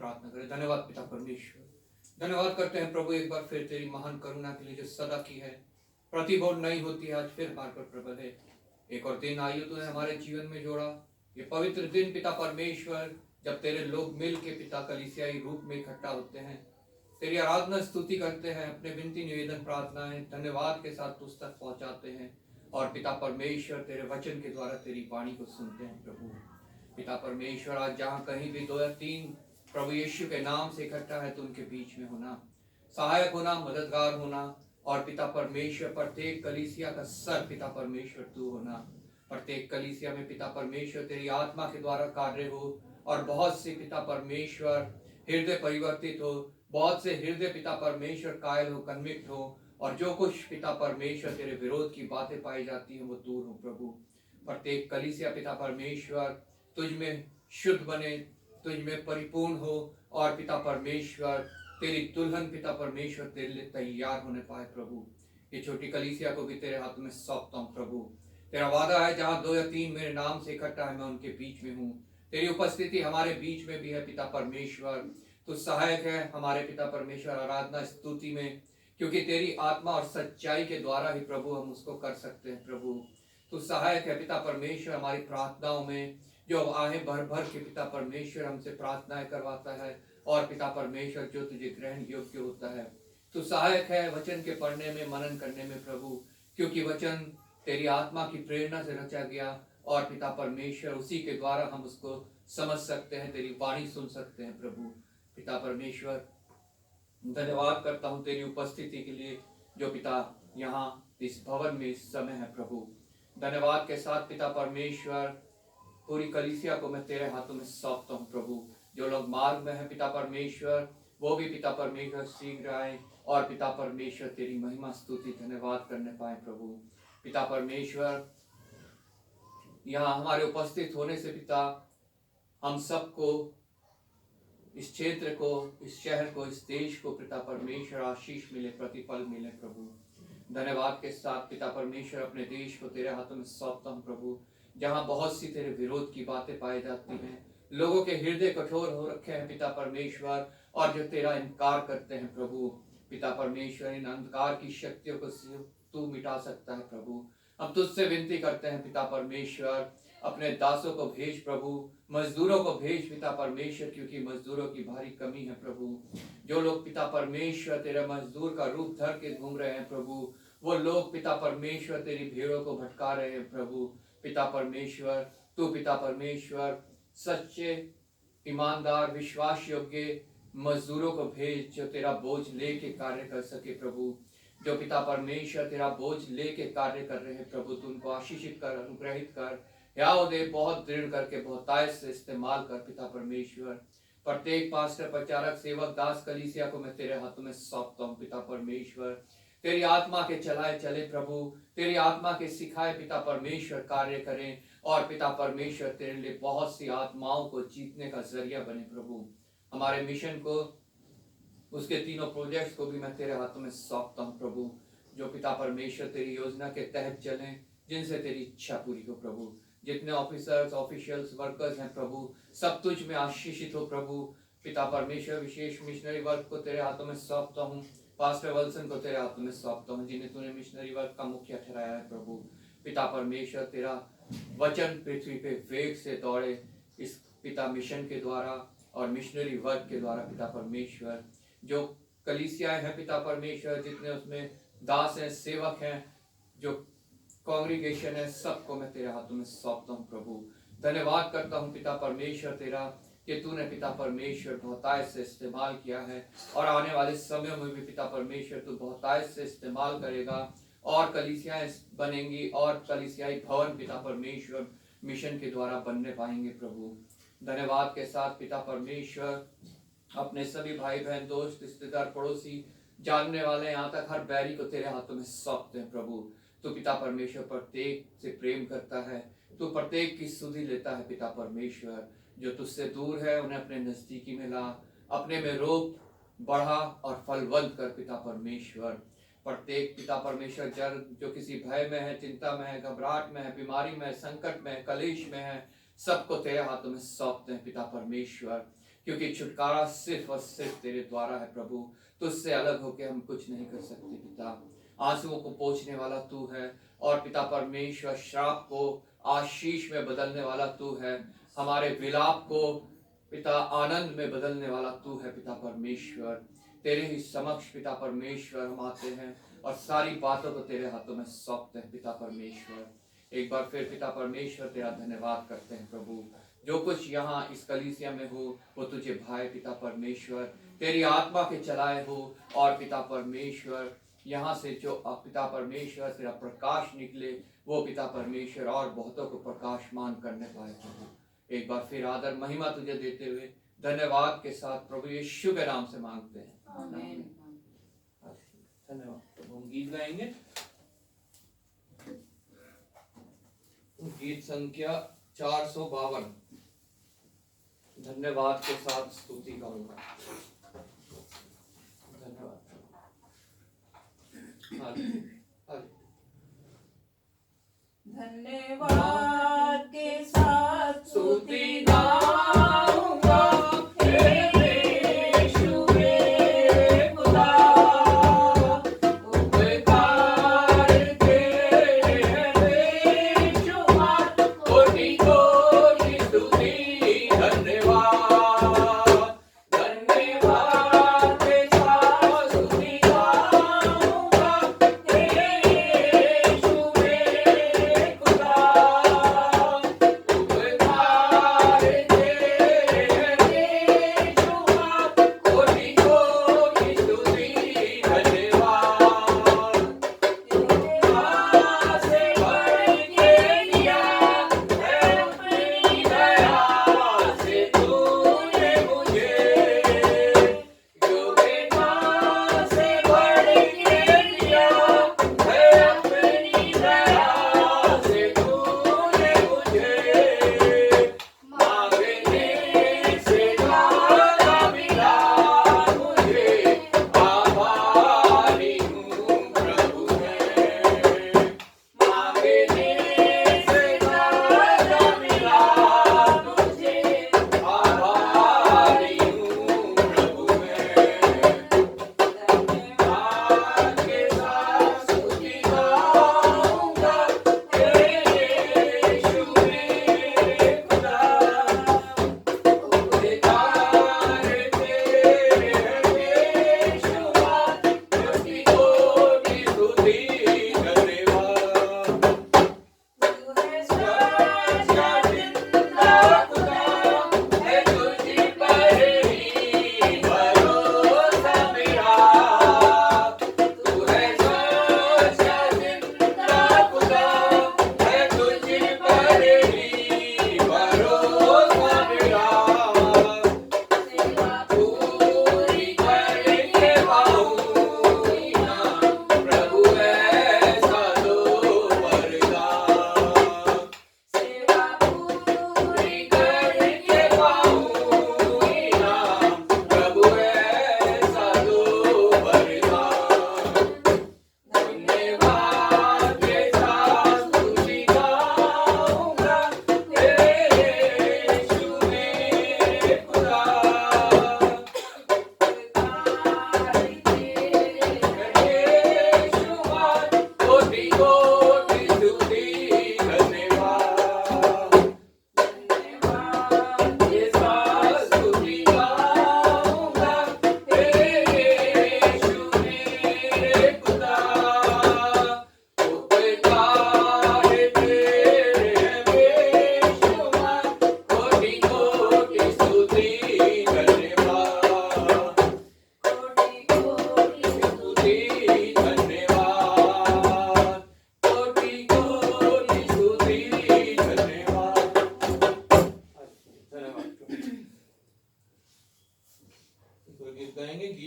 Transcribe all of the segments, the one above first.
प्रार्थना करें। धन्यवाद पिता परमेश्वर, धन्यवाद करते हैं प्रभु एक बार फिर तेरी महान करुणा के लिए जो सदा की है, प्रतिबोध नहीं होती है, आज फिर हमारे पर प्रबल है। एक और दिन आयु तूने हमारे जीवन में जोड़ा, ये पवित्र दिन पिता परमेश्वर, जब तेरे लोग मिल के पिता कलीसियाई रूप में इकट्ठा होते हैं, तेरी आराधना स्तुति करते हैं, अपने विनती निवेदन प्रार्थनाएं धन्यवाद के साथ तुझ तक पहुंचाते हैं और पिता परमेश्वर तेरे वचन के द्वारा तेरी वाणी को सुनते हैं। प्रभु पिता परमेश्वर, आज जहाँ कहीं भी 2 या 3 प्रभु यीशु के नाम से इकट्ठा है तो उनके बीच में होना, सहायक होना, मददगार होना, और पिता परमेश्वर प्रत्येक कलीसिया का सर पिता परमेश्वर तू होना। प्रत्येक कलीसिया में पिता परमेश्वर तेरी आत्मा के द्वारा कार्य हो और बहुत से पिता परमेश्वर हृदय परिवर्तित हो, बहुत से हृदय पिता परमेश्वर कायल हो, कन्विक्ट हो, और जो कुछ पिता परमेश्वर तेरे विरोध की बातें पाई जाती हैं वो दूर हो। प्रभु प्रत्येक कलीसिया पिता परमेश्वर तुझ में शुद्ध बने, तुझ में परिपूर्ण हो, और पिता परमेश्वर तेरी दुल्हन पिता परमेश्वर तेरे लिए तैयार होने पाए। प्रभु ये छोटी कलीसिया को भी तेरे हाथ में सौंपता हूँ। प्रभु तेरा वादा है जहाँ 2 या 3 मेरे नाम से इकट्ठा है मैं उनके बीच में हूँ। तेरी उपस्थिति हमारे बीच में भी है पिता परमेश्वर। तू सहायक है हमारे पिता परमेश्वर आराधना स्तुति में, क्योंकि तेरी आत्मा और सच्चाई के द्वारा ही प्रभु हम उसको कर सकते हैं। प्रभु तू सहायक है पिता परमेश्वर हमारी प्रार्थनाओं में, जो आहें भर भर के पिता परमेश्वर हमसे प्रार्थनाएं करवाता है, और पिता परमेश्वर जो तुझे ग्रहण योग्य होता है। तू सहायक है वचन के पढ़ने में, मनन करने में प्रभु, क्योंकि वचन तेरी आत्मा की प्रेरणा से रचा गया, और पिता परमेश्वर उसी के द्वारा हम उसको समझ सकते हैं, तेरी वाणी सुन सकते हैं। प्रभु पिता परमेश्वर धन्यवाद करता हूँ तेरी उपस्थिति के लिए, जो पिता यहाँ इस भवन में इस समय है। प्रभु धन्यवाद के साथ पिता परमेश्वर पूरी कलीसिया को मैं तेरे हाथों में सौंपता हूँ। प्रभु जो लोग मार्ग में है पिता परमेश्वर, वो भी पिता परमेश्वर शीघ्र आए, और पिता परमेश्वर तेरी महिमा स्तुति धन्यवाद करने पाए। प्रभु पिता परमेश्वर यहाँ हमारे उपस्थित होने से पिता हम सबको, इस क्षेत्र को, इस शहर को, इस देश को पिता परमेश्वर आशीष मिले, प्रतिफल मिले। प्रभु धन्यवाद के साथ पिता परमेश्वर अपने देश को तेरे हाथों में सौंपता हूँ। प्रभु जहाँ बहुत सी तेरे विरोध की बातें पाई जाती हैं, लोगों के हृदय कठोर हो रखे हैं पिता परमेश्वर, और जो तेरा इनकार करते हैं प्रभु पिता परमेश्वर, इन अंधकार की शक्तियों को तू मिटा सकता है। प्रभु हम तुझसे विनती करते हैं पिता परमेश्वर, अपने दासों को भेज प्रभु, मजदूरों को भेज पिता परमेश्वर, क्योंकि मजदूरों की भारी कमी है। प्रभु जो लोग पिता परमेश्वर तेरे मजदूर का रूप धर के घूम रहे हैं प्रभु, वो लोग पिता परमेश्वर तेरी भीड़ों को भटका रहे हैं। प्रभु पिता परमेश्वर तू पिता परमेश्वर सच्चे, ईमानदार, विश्वास योग्य मजदूरों को भेज, जो तेरा बोझ लेके कार्य कर सके। प्रभु जो पिता परमेश्वर तेरा बोझ लेके कार्य कर रहे हैं प्रभु, तू उनको आशीषित कर, अनुग्रहित कर, याद दे, बहुत दृढ़ करके बहुतायत से इस्तेमाल कर पिता परमेश्वर। प्रत्येक पास्टर, प्रचारक, सेवक, दास, कलीसिया को मैं तेरे हाथों में सौंपता हूँ पिता परमेश्वर। तेरी आत्मा के चलाए चले प्रभु, तेरी आत्मा के सिखाए पिता परमेश्वर कार्य करें, और पिता परमेश्वर तेरे लिए बहुत सी आत्माओं को जीतने का जरिया बने। प्रभु हमारे मिशन को, उसके तीनों प्रोजेक्ट्स को भी मैं तेरे हाथों में सौंपता हूँ। प्रभु जो पिता परमेश्वर तेरी योजना के तहत चलें, जिनसे तेरी इच्छा पूरी हो। प्रभु जितने ऑफिसर्स, ऑफिशियल्स, वर्कर्स हैं प्रभु, सब तुझ में आशीषित हो। प्रभु पिता परमेश्वर विशेष मिशनरी वर्क को तेरे हाथों में सौंपता हूँ, पास्टर वल्सन को तेरे हाथों में सौंपता हूँ, जिन्हें तूने मिशनरी वर्क का मुखिया ठहराया है। प्रभु पिता परमेश्वर तेरा वचन पृथ्वी पे वेग से दौड़े, इस पिता मिशन के द्वारा और मिशनरी वर्क के द्वारा पिता परमेश्वर। जो कलीसियाएं हैं पिता परमेश्वर, जितने उसमें दास हैं, सेवक हैं, जो कांग्रीगेशन है, सबको मैं तेरे हाथों में सौंपता हूँ। प्रभु धन्यवाद करता हूँ पिता परमेश्वर तेरा, कि तूने पिता परमेश्वर बहुतायत से इस्तेमाल किया है, और आने वाले समय में भी पिता परमेश्वर तू बहुतायत से इस्तेमाल करेगा, और कलीसियाएं बनेंगी, और कलीसियाई भवन पिता परमेश्वर मिशन के द्वारा बनने पाएंगे। प्रभु धन्यवाद के साथ पिता परमेश्वर अपने सभी भाई बहन, दोस्त, रिश्तेदार, पड़ोसी, जानने वाले, यहाँ तक हर बैरी को तेरे हाथों में सौंपते हैं। प्रभु तू पिता परमेश्वर प्रत्येक से प्रेम करता है, तू प्रत्येक की सुधि लेता है। पिता परमेश्वर जो तुझसे दूर है उन्हें अपने नजदीकी में ला, अपने में रोप बढ़ा और फलवंत कर पिता परमेश्वर। प्रत्येक पिता परमेश्वर जन जो किसी भय में है, चिंता में है, घबराहट में है, बीमारी में है, संकट में है, कलेश में है, सबको तेरे हाथों में सौंपते हैं। पिता परमेश्वर क्योंकि छुटकारा सिर्फ और सिर्फ तेरे द्वारा है प्रभु। तुझसे अलग होकर हम कुछ नहीं कर सकते पिता। आंसुओं को पोंछने वाला तू है और पिता परमेश्वर श्राप को आशीष में बदलने वाला तू है। हमारे विलाप को पिता आनंद में बदलने वाला तू है पिता परमेश्वर। तेरे ही समक्ष पिता परमेश्वर हम आते हैं और सारी बातों को तेरे हाथों में सौंपते हैं पिता परमेश्वर। एक बार फिर पिता परमेश्वर तेरा धन्यवाद करते हैं प्रभु। जो कुछ यहाँ इस कलीसिया में हो वो तुझे भाई पिता परमेश्वर तेरी आत्मा के चलाए हो, और पिता परमेश्वर यहाँ से जो पिता परमेश्वर तेरा प्रकाश निकले वो पिता परमेश्वर और बहुतों को प्रकाशमान करने पाए प्रभु। एक बार फिर आदर महिमा तुझे देते हुए धन्यवाद के साथ प्रभु यीशु के नाम से मांगते हैं, आमीन। धन्यवाद प्रभु। हम गीत गाएंगे, गीत संख्या 452। धन्यवाद के साथ स्तुति गाऊंगा। धन्यवाद। धन्यवाद के साथ स्तुति गाऊंगा,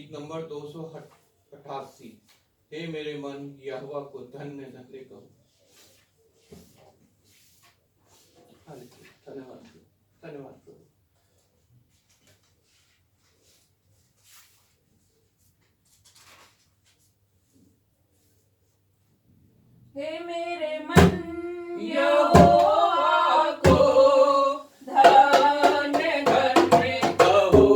नंबर 288। हे मेरे मन यहोवा को धन्य धन्य कहो। धन्यवाद धन्यवाद प्रभु। हे मेरे मन यहोवा को धन्य धन्य कहो।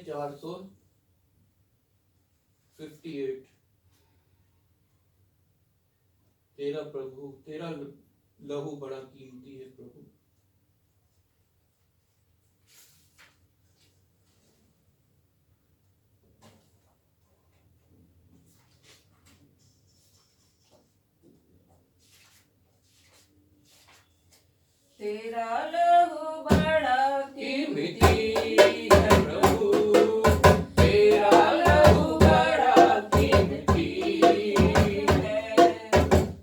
458। तेरा प्रभु, तेरा लहू बड़ा कीमती है प्रभु। तेरा लहू बड़ा कीमती है प्रभु, तेरा लहू बड़ा कीमती है,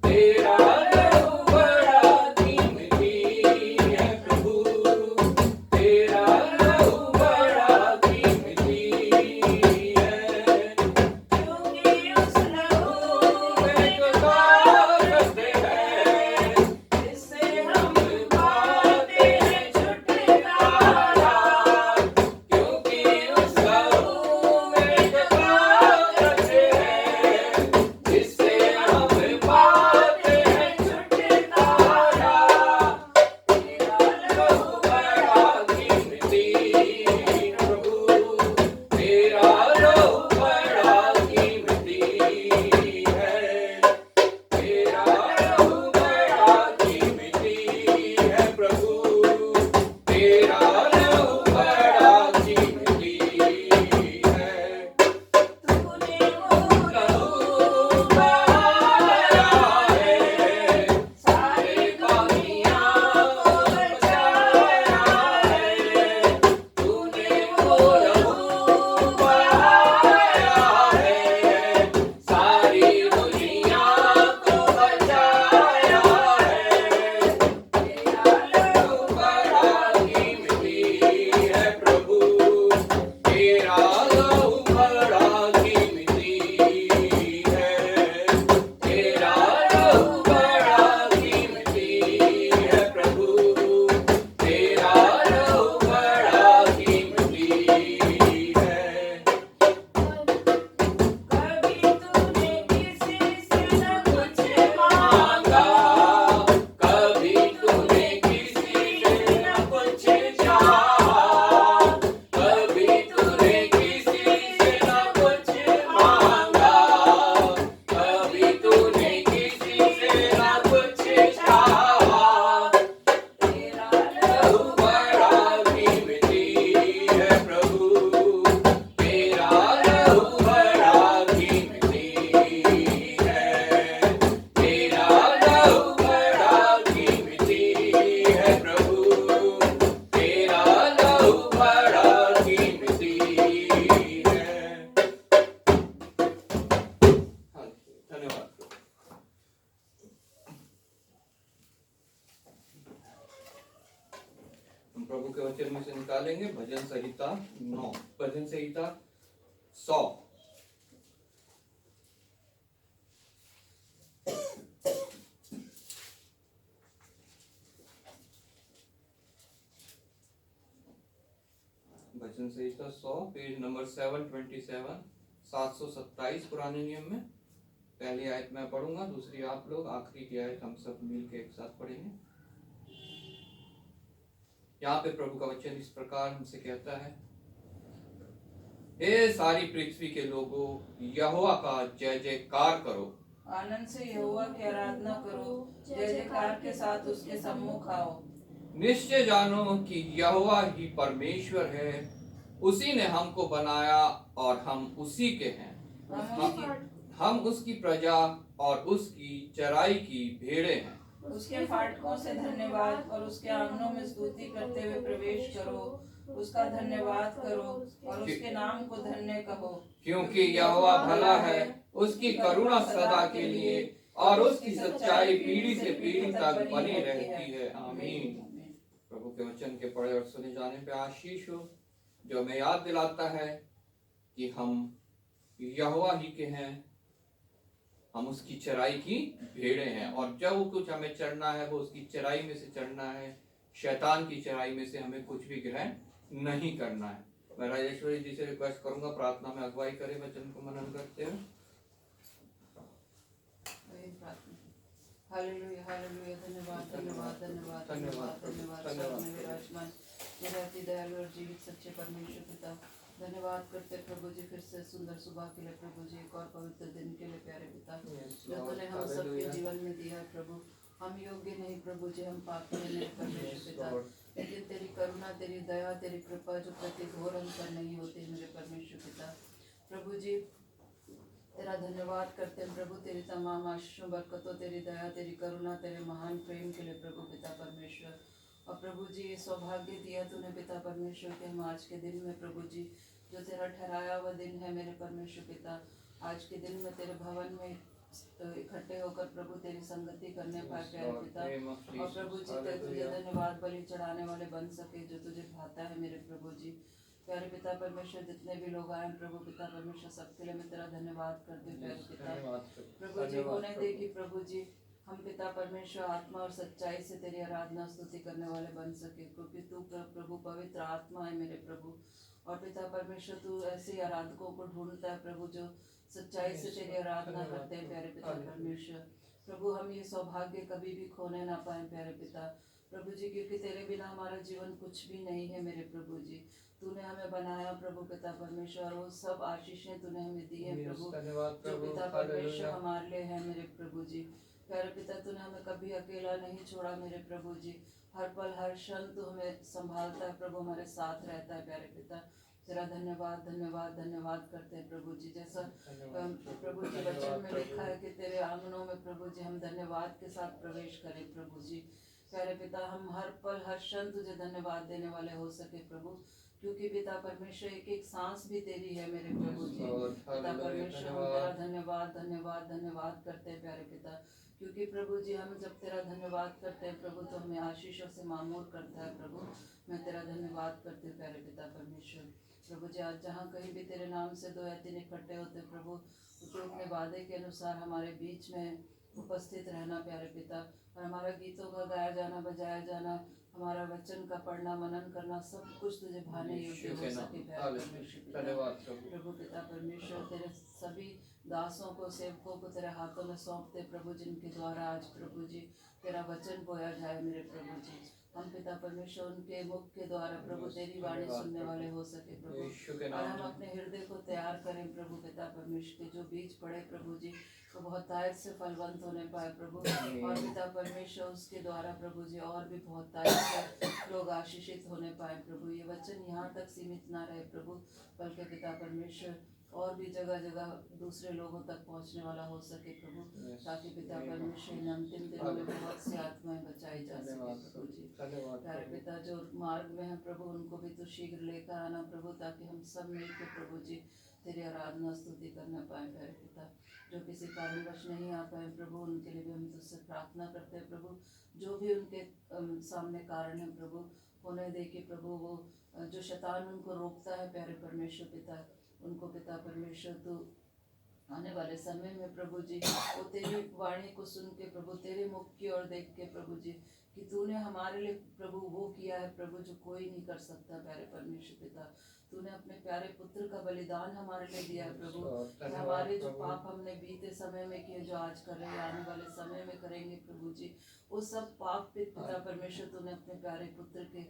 तेरा लहू बड़ा कीमती है प्रभु, तेरा लहू बड़ा कीमती है। क्योंकि उस लहू में जो ताकत है, जिससे हम पाते हैं छुटकारा, क्योंकि उस लहू में जो ताकत है, जिससे हम पाते हैं छुटकारा। तेरा लहू बड़ा कीमती प्रभु, तेरा लहू बड़ा कीमती है, तेरा लहू बड़ा कीमती है प्रभु, तेरा लहू बड़ा कीमती है। तूने वो लहू बहाया है, सारी दुनिया को बचाया है, तूने वो लहू बहाया है, सारी दुनिया को बचाया है। तेरा लहू बड़ा कीमती है प्रभु, तेरा लहू बड़ा कीमती है, तेरा लहू बड़ा कीमती है प्रभु, तेरा लहू बड़ा कीमती है। कभी तूने किसी से न कुछ मांगा, कभी तूने किसी से न कुछ चाहा, कभी तूने किसी से न कुछ मांगा, कभी तूने किसी से न कुछ चाहा। तेरा लहू बड़ा कीमती है प्रभु, तेरा लहू बड़ा कीमती है, तेरा लहू बड़ा कीमती है प्रभु, तेरा लहू बड़ा कीमती है। धन्यवाद। हम प्रभु के वचन में से निकालेंगे भजन संहिता 9, भजन संहिता 100। भजन संहिता 100, पेज नंबर 727, 727 पुराने नियम में। पहली आयत मैं पढ़ूंगा, दूसरी आप लोग, आखिरी की आयत हम सब मिल के एक साथ पढ़ेंगे। यहाँ पे प्रभु का वचन इस प्रकार हमसे कहता है, हे सारी पृथ्वी के लोगों, यहोवा का जय जयकार करो। आनंद से यहोवा की आराधना करो, जय जयकार के साथ उसके सम्मुख आओ। निश्चय जानो कि यहोवा ही परमेश्वर है, उसी ने हमको बनाया और हम उसी के हैं। हम उसकी प्रजा और उसकी चराई की भेड़े हैं। उसके फाटकों से धन्यवाद और उसके आंगनों में स्तुति करते हुए प्रवेश करो। उसका धन्यवाद करो और उसके नाम को धन्य कहो, क्योंकि यहोवा भला है, उसकी करुणा सदा के लिए और उसकी सच्चाई पीढ़ी से पीढ़ी तक बनी रहती है। आमीन। प्रभु के वचन के पढ़े और सुने जाने पे आशीष हो, जो हमें याद दिलाता है कि हम यहोवा ही के हैं, हम उसकी चराई की भेड़े हैं, और जब वो कुछ हमें चढ़ना है वो उसकी चराई में से चढ़ना है, शैतान की चराई में से हमें कुछ भी ग्रहण नहीं करना है। मैं राजेश्वरी जी से रिक्वेस्ट करूंगा प्रार्थना में अगुवाई करें वचन को मनन करते हुए। Hallelujah hallelujah. धन्यवाद धन्यवाद धन्यवाद धन्यवाद धन्यवाद। विराजमान दयालु और जीवित सच्चे परमेश्वर पिता, धन्यवाद करते प्रभु जी फिर से सुंदर सुबह के लिए प्रभु जी, एक और पवित्र दिन के लिए प्यारे पिता जो तूने हम सबके जीवन में दिया है प्रभु। हम योग्य नहीं प्रभु जी, हम पापी हैं मेरे परमेश्वर पिता, लेकिन तेरी करुणा, तेरी दया, तेरी कृपा जो प्रतिघोर अंतर नहीं होती मेरे परमेश्वर पिता। प्रभु जी तेरा धन्यवाद करते हैं प्रभु, तेरी तमाम आशीषों, बरकतों, तेरी दया, तेरी करुणा, तेरे महान प्रेम के लिए प्रभु पिता परमेश्वर। और प्रभु जी ये सौभाग्य दिया तूने पिता परमेश्वर के हम आज के दिन में प्रभु जी, जो तेरा ठहराया हुआ दिन है मेरे परमेश्वर पिता, आज के दिन में तेरे भवन में इकट्ठे होकर प्रभु तेरी संगति करने पाए प्यारे पिता। और प्रभु जी तुझे धन्यवाद बलि चढ़ाने वाले बन सके जो तुझे भाता है मेरे प्रभु जी। प्यारे पिता परमेश्वर जितने भी लोग आए प्रभु पिता परमेश्वर सबके लिए मैं तेरा धन्यवाद करती हूँ प्यारे पिता। प्रभु जी होने दे कि प्रभु जी हम पिता परमेश्वर आत्मा और सच्चाई से तेरी आराधना स्तुति करने वाले बन सके, क्योंकि तू प्रभु पवित्र आत्मा है मेरे प्रभु। और पिता परमेश्वर तू ऐसे आराधकों को ढूंढता है प्रभु जो सच्चाई से तेरी आराधना करते हैं प्यारे पिता परमेश्वर। प्रभु हम ये सौभाग्य कभी भी खोने ना पाए प्यारे पिता प्रभु जी, क्योंकि तेरे बिना हमारा जीवन कुछ भी नहीं है मेरे प्रभु जी। तूने हमें बनाया प्रभु पिता परमेश्वर, वो सब आशीषें तूने हमें दी है प्रभु जो पिता परमेश्वर हमारे लिए है मेरे प्रभु जी। प्यारे पिता तूने हमें कभी अकेला नहीं छोड़ा मेरे प्रभु जी, हर पल हर क्षण तू हमें संभालता है प्रभु, हमारे साथ रहता है प्यारे पिता। तेरा धन्यवाद धन्यवाद धन्यवाद करते हैं प्रभु जी। जैसा प्रभु जी वचन में लिखा है कि तेरे आंगनों में प्रभु जी हम धन्यवाद के साथ प्रवेश करें प्रभु जी। प्यारे पिता हम हर पल हर क्षण तुझे धन्यवाद देने वाले हो सके प्रभु, क्योंकि पिता परमेश्वर एक एक सांस भी तेरी है मेरे प्रभु जी। पिता परमेश्वर हम तेरा धन्यवाद धन्यवाद धन्यवाद करते हैं प्यारे पिता, क्योंकि प्रभु जी हम जब तेरा धन्यवाद करते हैं प्रभु तो हमें आशीषों से मामूर करता है प्रभु। मैं तेरा धन्यवाद करती हूँ प्यारे पिता परमेश्वर। प्रभु जी आज जहाँ कहीं भी तेरे नाम से 2 या 3 इकट्ठे होते प्रभु, तो अपने वादे के अनुसार हमारे बीच में उपस्थित रहना प्यारे पिता। और हमारा गीतों का गाया जाना, बजाया जाना, हमारा वचन का पढ़ना, मनन करना, सब कुछ तुझे भाने योग्य हो सके प्यारे परमेश्वर। प्रभु पिता परमेश्वर तेरे सभी दासों को, सेवकों को तेरे हाथों में सौंपते प्रभु, जिनके द्वारा आज प्रभु जी तेरा वचन बोया जाए मेरे प्रभु जी। हम पिता परमेश्वर उनके मुख के द्वारा प्रभु तेरी वाणी सुनने वाले हो सके प्रभु। और हम अपने हृदय को तैयार करें प्रभु पिता परमेश्वर के जो बीज पड़े प्रभु जी तो बहुतायत से फलवंत होने पाए प्रभु। और पिता परमेश्वर उसके द्वारा प्रभु जी और भी बहुतायत से लोग आशीषित होने पाए प्रभु। ये वचन यहाँ तक सीमित ना रहे प्रभु, बल्कि पिता परमेश्वर और भी जगह जगह दूसरे लोगों तक पहुँचने वाला हो सके प्रभु, ताकि पिता परमेश्वर इन अंतिम दिनों में बहुत सी आत्माएं बचाई जा सके प्रभु जी। प्यारे पिता जो मार्ग में है प्रभु उनको भी तो शीघ्र लेकर आना प्रभु, ताकि हम सब मिलकर प्रभु जी तेरी आराधना स्तुति करना पाए प्यारे पिता। जो किसी कारणवश नहीं आ पाए प्रभु उनके लिए भी हम तुझसे प्रार्थना करते हैं प्रभु। जो भी उनके सामने कारण है प्रभु होने दे कि प्रभु वो जो शैतान उनको रोकता है प्यारे परमेश्वर पिता, उनको पिता परमेश्वर तो आने वाले समय में प्रभु जी वो तेरी वाणी को सुन के प्रभु तेरे मुख की ओर देख के प्रभु जी कि तूने हमारे लिए प्रभु वो किया है प्रभु जो कोई नहीं कर सकता प्यारे परमेश्वर पिता। तूने अपने प्यारे पुत्र का बलिदान हमारे लिए दिया है प्रभु। हमारे जो पाप हमने बीते समय में किए, जो आज कर रहे हैं, आने वाले समय में करेंगे प्रभु जी, वो सब पाप पिता परमेश्वर तूने अपने प्यारे पुत्र के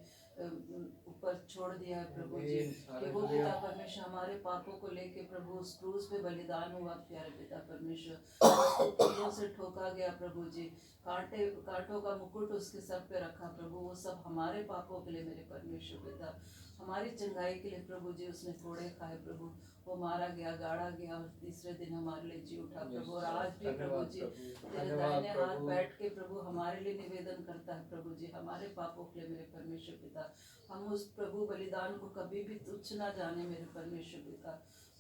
ऊपर छोड़ दिया है प्रभु जी, कि वो पिता परमेश्वर हमारे पापों को लेके प्रभु उस क्रूस पे बलिदान हुआ प्यारे पिता परमेश्वर। उसको तीरों से ठोका गया प्रभु जी, कांटों का मुकुट उसके सर पे रखा प्रभु, वो सब हमारे पापों के लिए मेरे परमेश्वर पिता, हमारी चंगाई के लिए प्रभु जी उसने कोड़े खाए प्रभु। वो मारा गया, गाड़ा गया और तीसरे दिन हमारे लिए जी उठा प्रभु। और आज भी प्रभु जी तेरे दाहिने हाथ बैठ के प्रभु हमारे लिए निवेदन करता है प्रभु जी, हमारे पापों के लिए मेरे परमेश्वर पिता। हम उस प्रभु बलिदान को कभी भी तुच्छ ना जाने मेरे परमेश्वर पिता।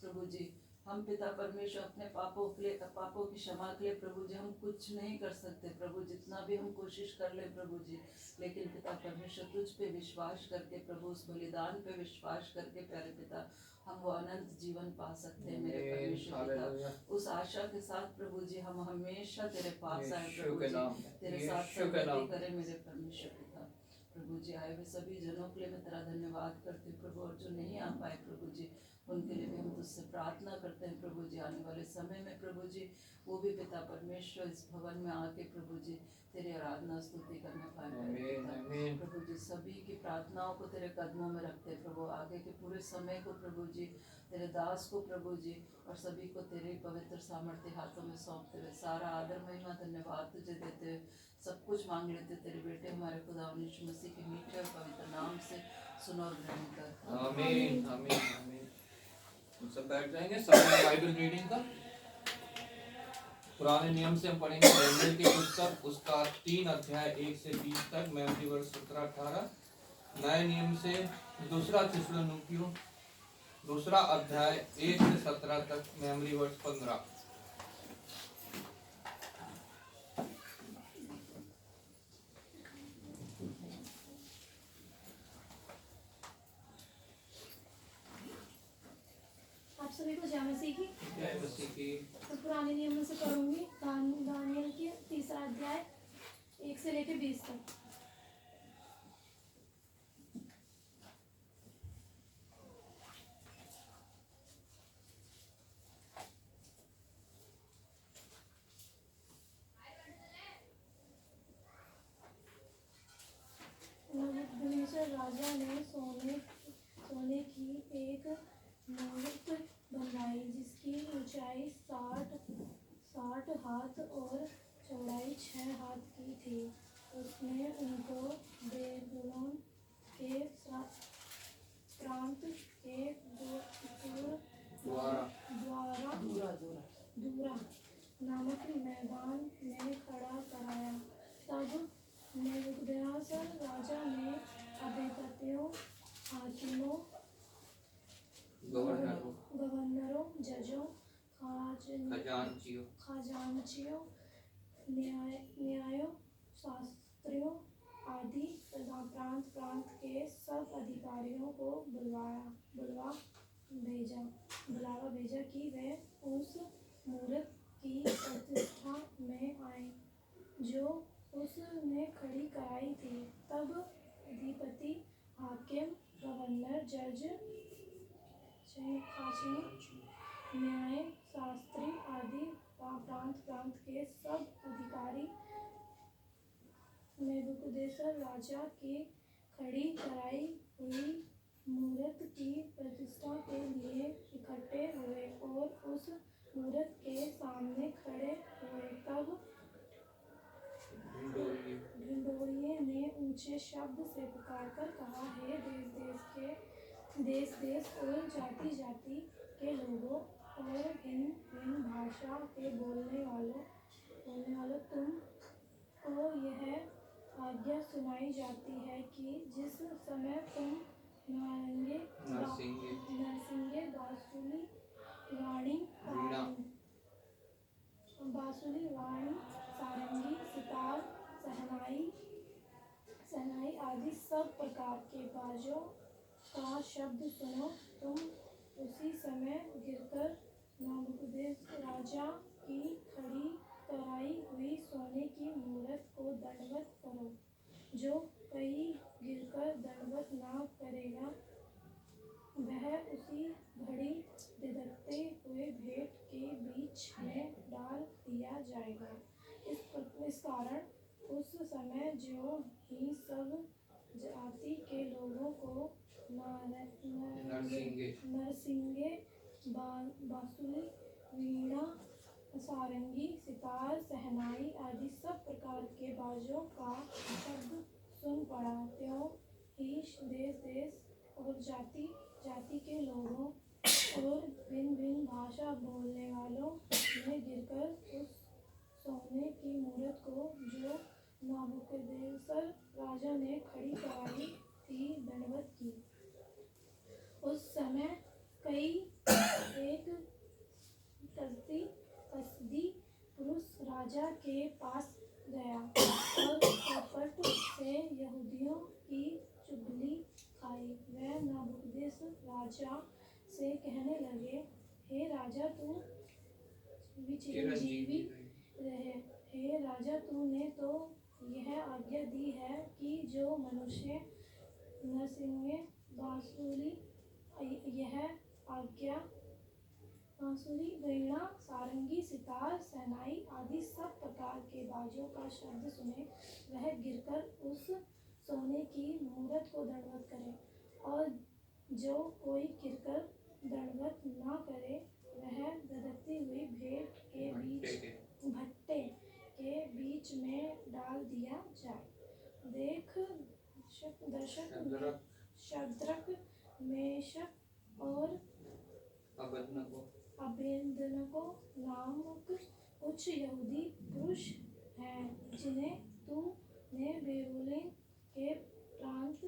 प्रभु जी हम पिता परमेश्वर अपने पापों के लिए, पापों की क्षमा के लिए प्रभु जी हम कुछ नहीं कर सकते प्रभु, जितना भी हम कोशिश कर ले प्रभु जी, लेकिन पिता परमेश्वर तुझ पे विश्वास करके प्रभु, उस बलिदान पे विश्वास करके प्यारे पिता हम वो अनंत जीवन पा सकते हैं मेरे परमेश्वर पिता। उस आशा के साथ प्रभु जी हम हमेशा तेरे पास आए प्रभु जी, तेरे साथ संगति करें मेरे परमेश्वर पिता। प्रभु जी आए हुए सभी जनों के लिए मैं तेरा धन्यवाद करती हूँ प्रभु, और जो नहीं आ पाए प्रभु जी उनके लिए भी हम तुझसे प्रार्थना करते हैं प्रभु जी। आने वाले समय में प्रभु जी वो भी पिता परमेश्वर इस भवन में आके प्रभु जी तेरी आराधना स्तुति करने पाए पिता। प्रभु जी सभी की प्रार्थनाओं को तेरे कदमों में रखते हैं प्रभु। आगे के पूरे समय को प्रभु जी तेरे दास को प्रभु जी और सभी को तेरे पवित्र सामर्थ्य हाथों में सौंपते हुए सारा आदर महिमा धन्यवाद तुझे देते हुए सब कुछ मांग लेते तेरे बेटे हमारे खुदा यीशु मसीह के मीठे और पवित्र नाम से सुनो और ग्रहण कर। आमीन आमीन आमीन। हम सब बैठ जाएंगे। समय बाइबल रीडिंग का पुराने नियम से हम पढ़ेंगे दानिय्येल की पुस्तक उसका 3 अध्याय 1 से 20 तक, मेमोरी वर्स 17-18। नए नियम से दूसरा थिस्सलुनीकियों दूसरा अध्याय 1 से 17 तक, मेमोरी वर्स 15। आप सभी को जय मसीह की। जय मसीह की। तो पुराने नियम से पढ़ूंगी दानिय्येल के 3 अध्याय 1 से लेकर 20 तक। नबूकदनेस्सर राजा ने सोने की एक मूरत बनवाई जिसकी ऊंचाई 60 हाथ और चौड़ाई 6 हाथ की थी। उसने उनको बेबीलोन के प्रांत के दूरा नामक मैदान में खड़ा कराया। तब नबूकदनेस्सर राजा ने अधिपतियों, हाकिमों, गवर्नरों, जजों, खजांचियों, न्यायों, शास्त्रियों आदि प्रांत के सब अधिकारियों को बुलावा भेजा कि वे उस मूरत की प्रतिष्ठा में आए जो उसने खड़ी कराई थी। तब अधिपति, हाकिम, गवर्नर, जज, न्याय शास्त्री आदि प्रांत के सब अधिकारी नबूकदनेस्सर राजा की खड़ी कराई हुई मूरत की प्रतिष्ठा के लिए इकट्ठे हुए और उस मूरत के सामने खड़े हुए। तब ढिंढोरिये ने ऊंचे शब्द से पुकारकर कहा, हे देश और जाति के लोगों और भिन्न भाषा के बोलने वालों, तुमको यह आज्ञा सुनाई जाती है कि जिस समय तुम नरसिंगे, बांसुरी, वाणी, सारंगी, सितार, शहनाई आदि सब प्रकार के बाजों का शब्द सुनो, तुम उसी समय गिरकर नबूकदनेस्सर राजा की खड़ी कराई हुई सोने की मूरत को दंडवत करो। जो कोई गिरकर दंडवत न करेगा वह उसी घड़ी धधकते हुए भेंट के बीच में डाल दिया जाएगा। इस कारण उस समय जो ही सब जाति के लोगों को नरसिंगे, बांसुरी, वीणा, सारंगी, सितार, शहनाई आदि सब प्रकार के बाजों का शब्द सुन पड़ा, त्यों ही देश और जाति के लोगों और भिन्न भाषा बोलने वालों ने गिरकर उस सोने की मूरत को जो नबूकदनेस्सर राजा ने खड़ी कराई थी दंडवत की। उस समय एक कसदी पुरुष राजा के पास गया और कपट से यहूदियों की चुगली खाई। वह नबूकदनेस्सर राजा से कहने लगे, हे राजा तू चिरंजीवी रहे। हे राजा तूने तो यह आज्ञा दी है कि जो मनुष्य नरसिंगे, बांसुरी, यह आज्ञा बांसुरी, वीणा, सारंगी, सितार, शहनाई आदि सब प्रकार के बाजों का शब्द सुने, वह गिरकर उस सोने की मूरत को दंडवत करे, और जो कोई गिरकर दंडवत न करे वह धधकती हुई भट्टे के बीच में डाल दिया जाए। देख शद्रक, मेशक और अबेदनगो नामक कुछ यहूदी पुरुष हैं जिन्हें तूने बेबीलोन के प्रांत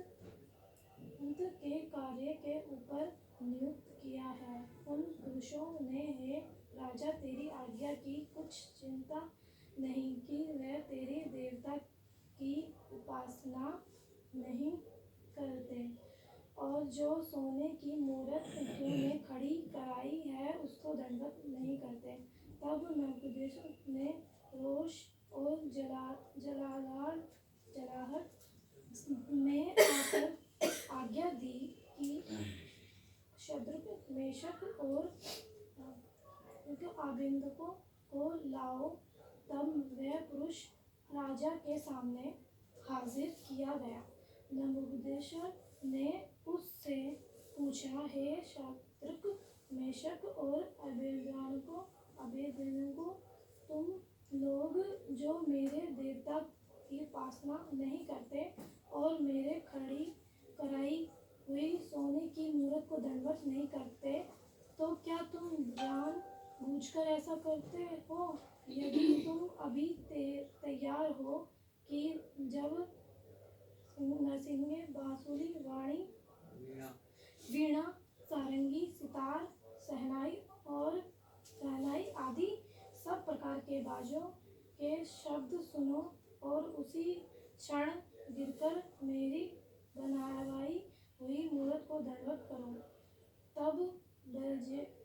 के कार्य के ऊपर नियुक्त किया है। उन पुरुषों ने हे राजा तेरी आज्ञा की कुछ चिंता नहीं की, वे तेरे देवता की उपासना नहीं करते, और जो सोने की मूरत तूने खड़ी कराई है उसको दंडवत नहीं करते। तब नबूकदनेस्सर ने रोष और जलाहट में आकर आज्ञा दी कि शद्रक, मेशक और अबेदनगो को लाओ। तब वह पुरुष राजा के सामने हाजिर किया गया। नबूकदनेस्सर ने उससे पूछा, हे शद्रक, मेशक और अबेदनगो, तुम लोग जो मेरे देवता की उपासना नहीं करते और मेरे खड़ी कराई हुई सोने की मूरत को दंडवत नहीं करते, तो क्या तुम जान बूझकर ऐसा करते हो? यदि तुम अभी तैयार हो कि जब नरसिंगे, बांसुरी, वीणा, सारंगी, सितार, शहनाई आदि सब प्रकार के बाजों के शब्द सुनो और उसी क्षण गिरकर मेरी बनाई हुई मूरत को दंडवत करो, तब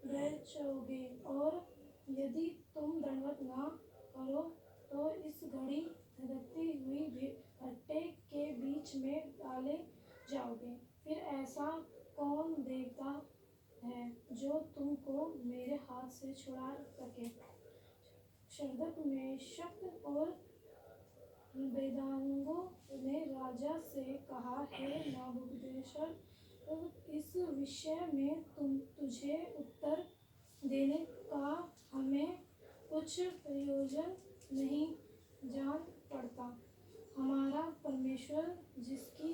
बचोगे, और यदि तुम दंडवत न करो तो इस घड़ी धधकती हुई भट्टे के बीच में डाले जाओगे। फिर ऐसा कौन देवता है जो तुमको मेरे हाथ से छुड़ा सके? शद्रक, मेशक और अबेदनगो ने राजा से कहा, हे नबूकदनेस्सर, इस विषय में तुझे उत्तर देने का हमें कुछ प्रयोजन नहीं जान पड़ता। हमारा परमेश्वर जिसकी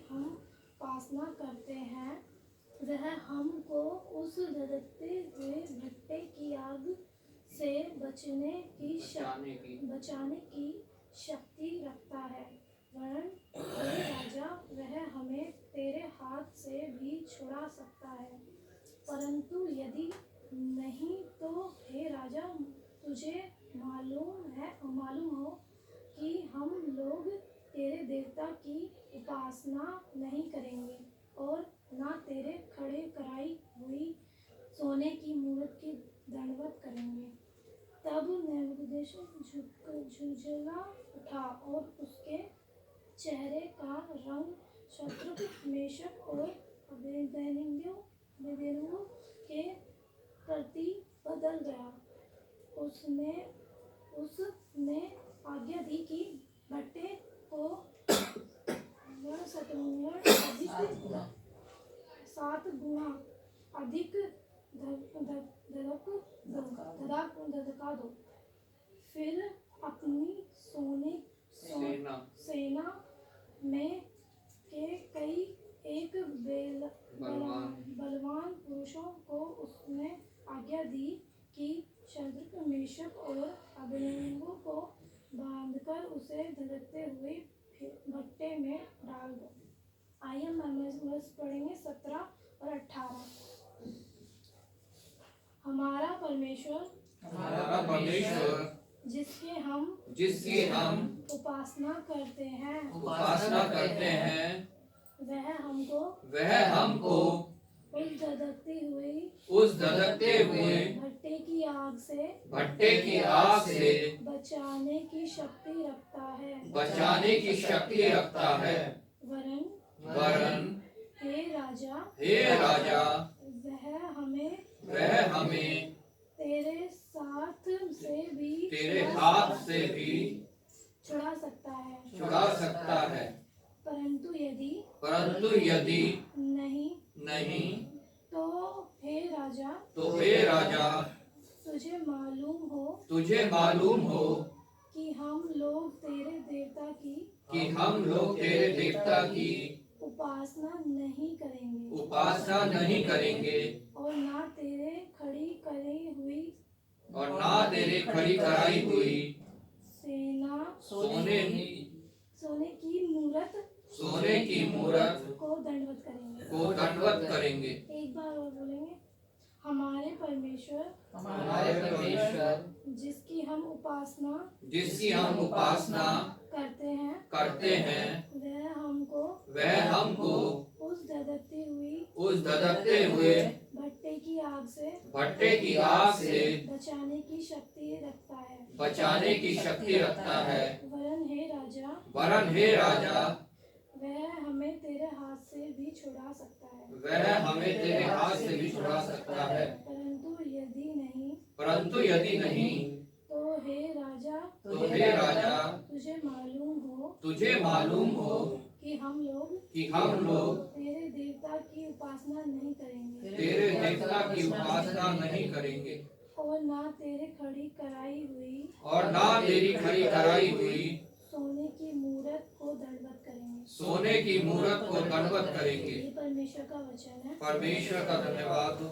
हम उपासना करते हैं, वह हमको उस धधकते हुए भट्टे की आग से बचाने की शक्ति रखता है। वरन हे राजा, वह हमें तेरे हाथ से भी छुड़ा सकता है। परंतु यदि नहीं तो हे राजा, तुझे मालूम हो कि हम लोग तेरे देवता की उपासना नहीं करेंगे और ना तेरे खड़े कराई हुई सोने की मूरत की दंडवत करेंगे। तब नबूकदनेस्सर झुंझला उठा और उसके चेहरे का रंग शद्रक, मेशक और अबेदनगो के प्रति बदल गया। उसने आज्ञा दी कि भट्टे को 7 गुना अधिक धधका दो। फिर अपनी सेना में के कई एक बलवान पुरुषों को उसने आज्ञा दी कि शद्रक, मेशक और अबेदनगो को बांधकर उसे धधकते हुए भट्टे में डाल दो। आइए हम वर्ष पढ़ेंगे 17 और 18। हमारा परमेश्वर जिसकी हम उपासना करते हैं, वह हमको उस धधकते हुए भट्टे की आग से बचाने की शक्ति रखता है। वरन हे हे राजा, वह हमें तेरे हाथ से भी छुड़ा सकता है। छुड़ा सकता है। परंतु यदि नहीं तो हे राजा, तुझे मालूम हो कि हम लोग तेरे देवता की उपासना नहीं करेंगे और ना तेरे खड़ी कराई हुई सोने की मूरत को दंडवत करेंगे। एक बार और बोलेंगे, हमारे परमेश्वर जिसकी हम उपासना करते हैं वह हमको उस धधकते हुए भट्टे की आग से बचाने की शक्ति रखता है। वरन हे राजा, वह हमें तेरे हाथ से भी छुड़ा सकता है। परंतु यदि नहीं तो हे राजा, तुझे मालूम हो कि हम लोग तेरे देवता की उपासना नहीं करेंगे और ना तेरे खड़ी कराई हुई सोने की मूरत को दंडवत करेंगे। ये परमेश्वर का वचन है। परमेश्वर का धन्यवाद हो।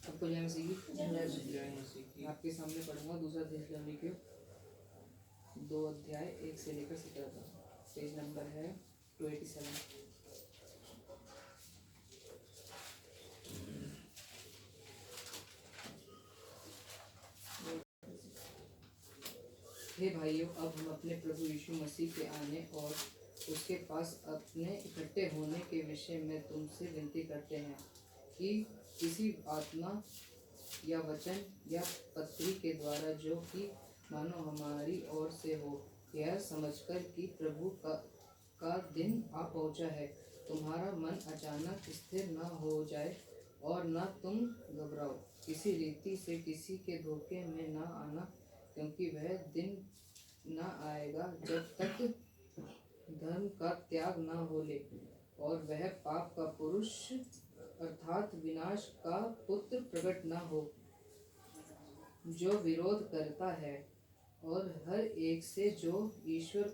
आपको जय मसीह की। आपके सामने पढ़ूंगा दूसरा थिस्सलुनीकियों 2 अध्याय 1 से लेकर 17 तक। पेज नंबर है 287। हे भाइयों, अब हम अपने प्रभु यीशु मसीह के आने और उसके पास अपने इकट्ठे होने के विषय में तुमसे विनती करते हैं कि किसी आत्मा या वचन या पत्री के द्वारा जो कि मानो हमारी ओर से हो, यह समझकर कि प्रभु का दिन आ पहुंचा है, तुम्हारा मन अचानक स्थिर न हो जाए और न तुम घबराओ। किसी रीति से किसी के धोखे में न आना, क्योंकि वह दिन न आएगा जब तक धर्म का त्याग न हो ले और वह पाप का पुरुष अर्थात विनाश का पुत्र प्रकट न हो, जो विरोध करता है और हर एक से जो ईश्वर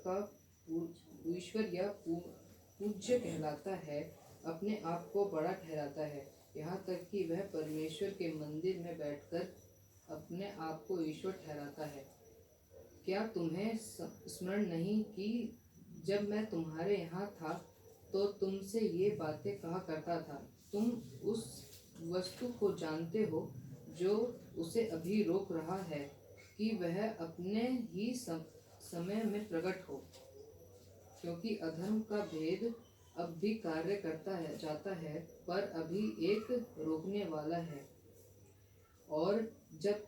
या पूज्य कहलाता है अपने आप को बड़ा ठहराता है, यहाँ तक कि वह परमेश्वर के मंदिर में बैठकर अपने आप को ईश्वर ठहराता है। क्या तुम्हें स्मरण नहीं कि जब मैं तुम्हारे यहाँ था तो तुमसे ये बातें कहा करता था? तुम उस वस्तु को जानते हो जो उसे अभी रोक रहा है कि वह अपने ही समय में प्रकट हो, क्योंकि अधर्म का भेद अब भी कार्य करता जाता है, पर अभी एक रोकने वाला है, और जब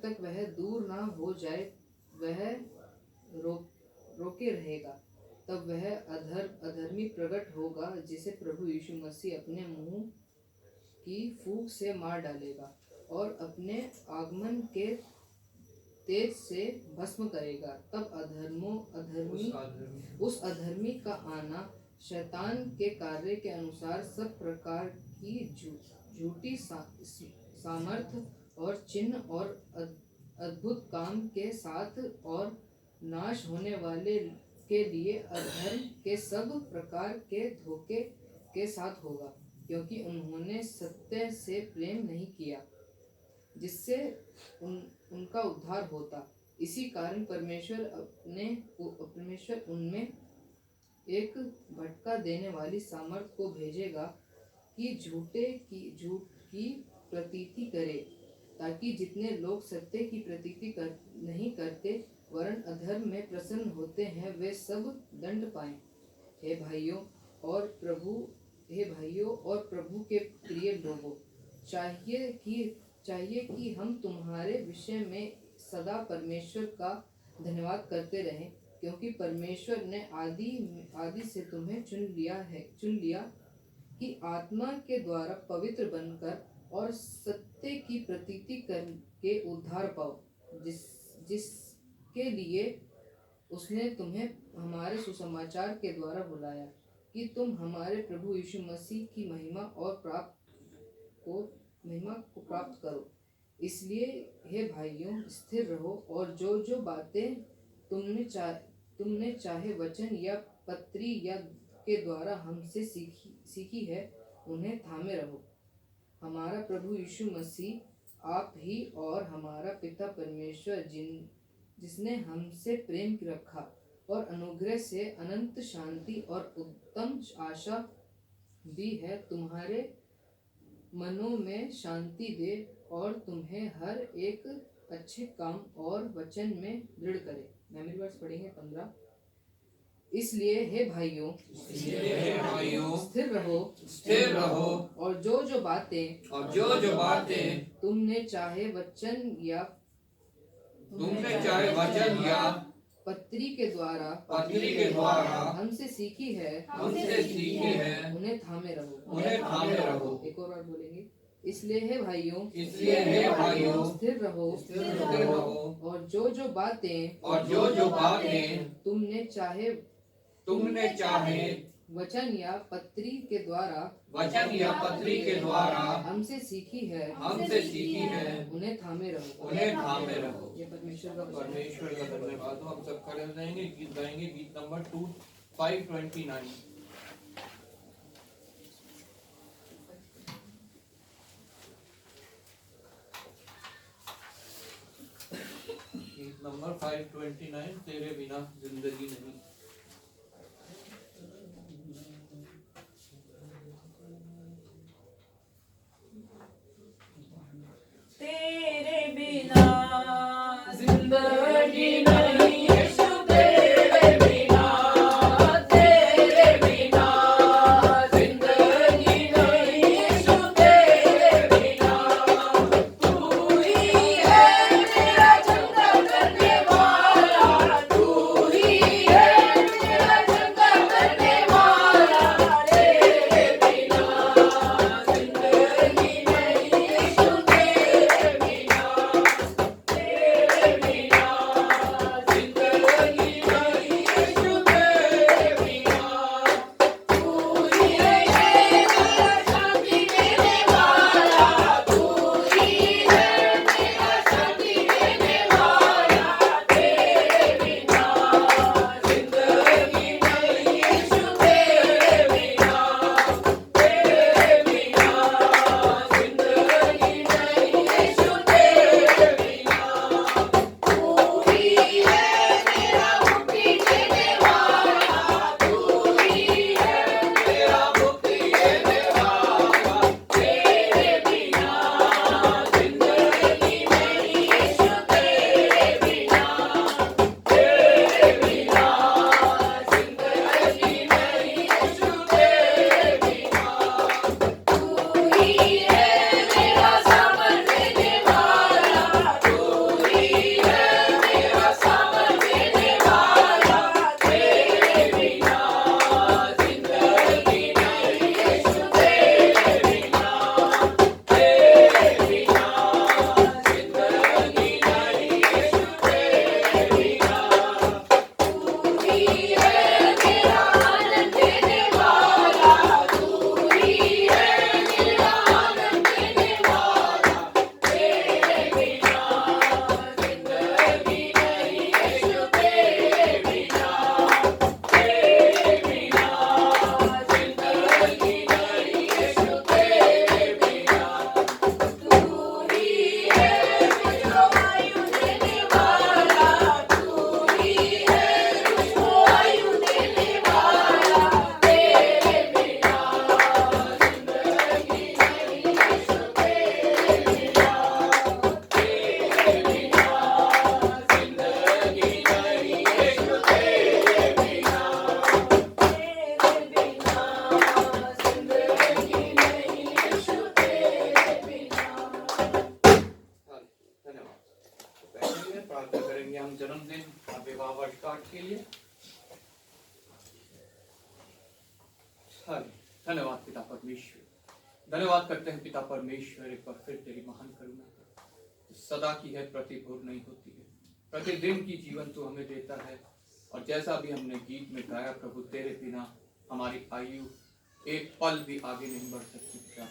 तक वह दूर ना हो जाए वह रोके रहेगा। तब वह अधर्मी प्रकट होगा, जिसे प्रभु यीशु मसीह अपने मुंह की फूंक से मार डालेगा और अपने आगमन के तेज से भस्म करेगा। तब उस अधर्मी का आना शैतान के कार्य के अनुसार सब प्रकार की झूठी सामर्थ और चिन्ह और अद्भुत काम के साथ और नाश होने वाले के लिए अधर्म के सब प्रकार के धोखे के साथ होगा, क्योंकि उन्होंने सत्य से प्रेम नहीं किया जिससे उनका उद्धार होता। इसी कारण परमेश्वर उनमें एक भटका देने वाली सामर्थ को भेजेगा कि झूठ की प्रतीति करे, ताकि जितने लोग सत्य की प्रतीति नहीं करते वरन अधर्म में प्रसन्न होते हैं वे सब दंड पाएं। हे भाइयों और प्रभु के प्रिय लोगों, चाहिए कि हम तुम्हारे विषय में सदा परमेश्वर का धन्यवाद करते रहें, क्योंकि परमेश्वर ने आदि से तुम्हें चुन लिया कि आत्मा के द्वारा पवित्र बनकर और सत्य की प्रतीति करके उद्धार पाओ, जिसके लिए उसने तुम्हें हमारे सुसमाचार के द्वारा बुलाया कि तुम हमारे प्रभु यीशु मसीह की महिमा को प्राप्त करो। इसलिए हे भाइयों, स्थिर रहो और जो बातें तुमने चाहे वचन या पत्री या के द्वारा हमसे सीखी है, उन्हें थामे रहो। हमारा प्रभु यीशु मसीह आप ही और हमारा पिता परमेश्वर जिसने हमसे प्रेम रखा और अनुग्रह से अनंत शांति और उत्तम आशा दी है, तुम्हारे मनों में शांति दे और तुम्हें हर एक अच्छे काम और वचन में दृढ़ करे। मेमोरी वर्स पढ़ेंगे 15। इसलिए हे भाइयों, स्थिर रहो और जो बातें तुमने चाहे वचन या पत्री के द्वारा हमसे सीखी है उन्हें थामे रहो। एक और बार बोलेंगे, इसलिए हे भाइयों, स्थिर रहो और जो बातें तुमने चाहे वचन या पत्री के द्वारा हमसे सीखी है उन्हें थामे रहो। ये परमेश्वर का धन्यवाद हो। हम सब खड़े हो जाएंगे, गीत गाएंगे, गीत नंबर 529। गीत नंबर 529, तेरे बिना जिंदगी नहीं। तेरे बिना जिंदगी नहीं, यीशु तेरे बिना जिंदगी नहीं, यीशु तेरे बिना। तू ही है मेरा चंगा करने वाला, तू ही है धन्यवाद पिता परमेश्वर, धन्यवाद करते हैं पिता परमेश्वर एक बार फिर तेरी महान करुणा का, जो सदा की है, प्रतिभूर नहीं होती है, प्रतिदिन की जीवन तू हमें देता है। और जैसा भी हमने गीत में गाया प्रभु, तेरे बिना हमारी आयु एक पल भी आगे नहीं बढ़ सकती पिता।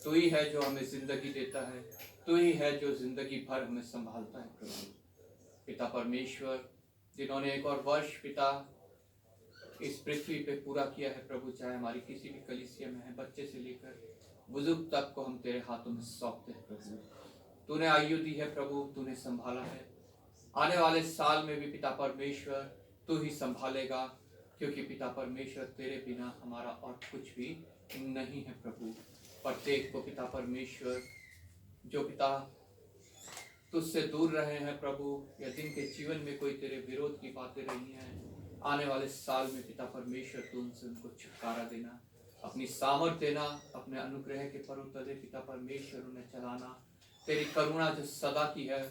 तू ही है जो हमें जिंदगी देता है, तू ही है जो जिंदगी भर हमें संभालता है प्रभु। पिता परमेश्वर, जिन्होंने एक और वर्ष पिता इस पृथ्वी पे पूरा किया है प्रभु, चाहे हमारी किसी भी कलीसिया में है, बच्चे से लेकर बुजुर्ग तक को हम तेरे हाथों में सौंपते हैं प्रभु। तूने आयु दी है प्रभु, तूने संभाला है, आने वाले साल में भी पिता परमेश्वर तू ही संभालेगा, क्योंकि पिता परमेश्वर तेरे बिना हमारा और कुछ भी नहीं है प्रभु। प्रत्येक को पिता परमेश्वर, जो पिता तुझसे दूर रहे हैं प्रभु, या जिनके जीवन में कोई तेरे विरोध की बातें रही हैं, आने वाले साल में पिता परमेश्वर तू उनसे उनको छुटकारा देना, अपनी सामर्थ देना, अपने अनुग्रह के पर्वत तले पिता परमेश्वर उन्हें चलाना। तेरी करुणा जो सदा की है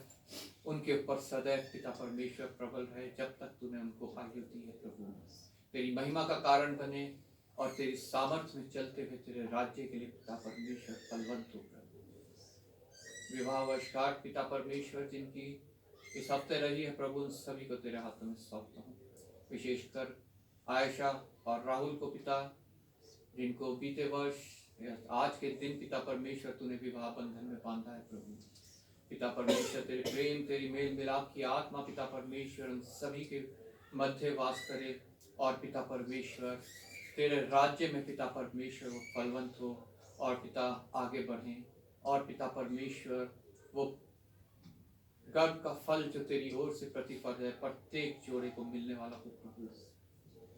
उनके ऊपर सदैव पिता परमेश्वर प्रबल है, जब तक तूने उनको आयु दी है प्रभु। तेरी महिमा का कारण बने और तेरी सामर्थ्य में चलते हुए तेरे राज्य के लिए पिता परमेश्वर फलवंत हो प्रभु। विवाह वर्षगांठ पिता परमेश्वर जिनकी इस हफ्ते रही है प्रभु, उन सभी को तेरे हाथों में सौंपता हूँ। विशेषकर आयशा और राहुल को पिता, जिनको बीते वर्ष आज के दिन पिता परमेश्वर तूने विवाह बंधन में बांधा है प्रभु। पिता परमेश्वर तेरे प्रेम, तेरी मेल मिलाप की आत्मा पिता परमेश्वर उन सभी के मध्य वास करे, और पिता परमेश्वर तेरे राज्य में पिता परमेश्वर वो फलवंत हो और पिता आगे बढ़ें, और पिता परमेश्वर वो गर्भ का फल जो तेरी ओर से प्रतिफल है प्रत्येक जोड़े को मिलने वाला हो प्रभु।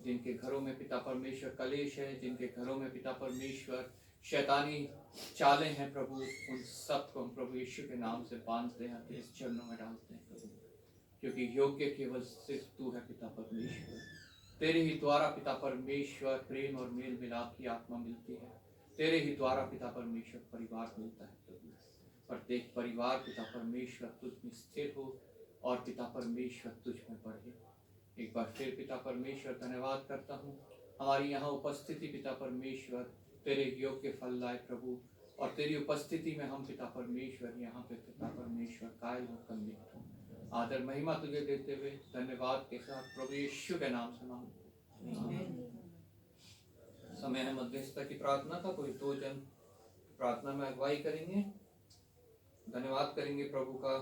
जिनके घरों में पिता परमेश्वर कलेश है, जिनके घरों में पिता परमेश्वर शैतानी चालें हैं प्रभु, उन सब को हम प्रभु यीशु के नाम से बांधते हैं, तेरे चरणों में डालते हैं प्रभु, क्योंकि योग्य केवल सिर्फ तू है पिता परमेश्वर। तेरे ही द्वारा पिता परमेश्वर प्रेम और मेल मिलाप की आत्मा मिलती है, तेरे ही द्वारा पिता परमेश्वर परिवार मिलता है प्रभु। प्रत्येक परिवार पिता परमेश्वर तुझ में स्थिर हो और पिता परमेश्वर तुझ में बढ़े। एक बार फिर पिता परमेश्वर धन्यवाद करता हूँ, हमारी यहाँ उपस्थिति पिता परमेश्वर तेरे योग्य फल लाए प्रभु, और तेरी उपस्थिति में हम पिता परमेश्वर यहाँ पे पिता परमेश्वर कायल होकर निकट हो। आदर महिमा तुझे देते हुए धन्यवाद के साथ प्रभु यीशु के नाम से मांगते। समय है मध्यस्थता की प्रार्थना का। कोई दो जन प्रार्थना में अगुवाई करेंगे। धन्यवाद करेंगे प्रभु का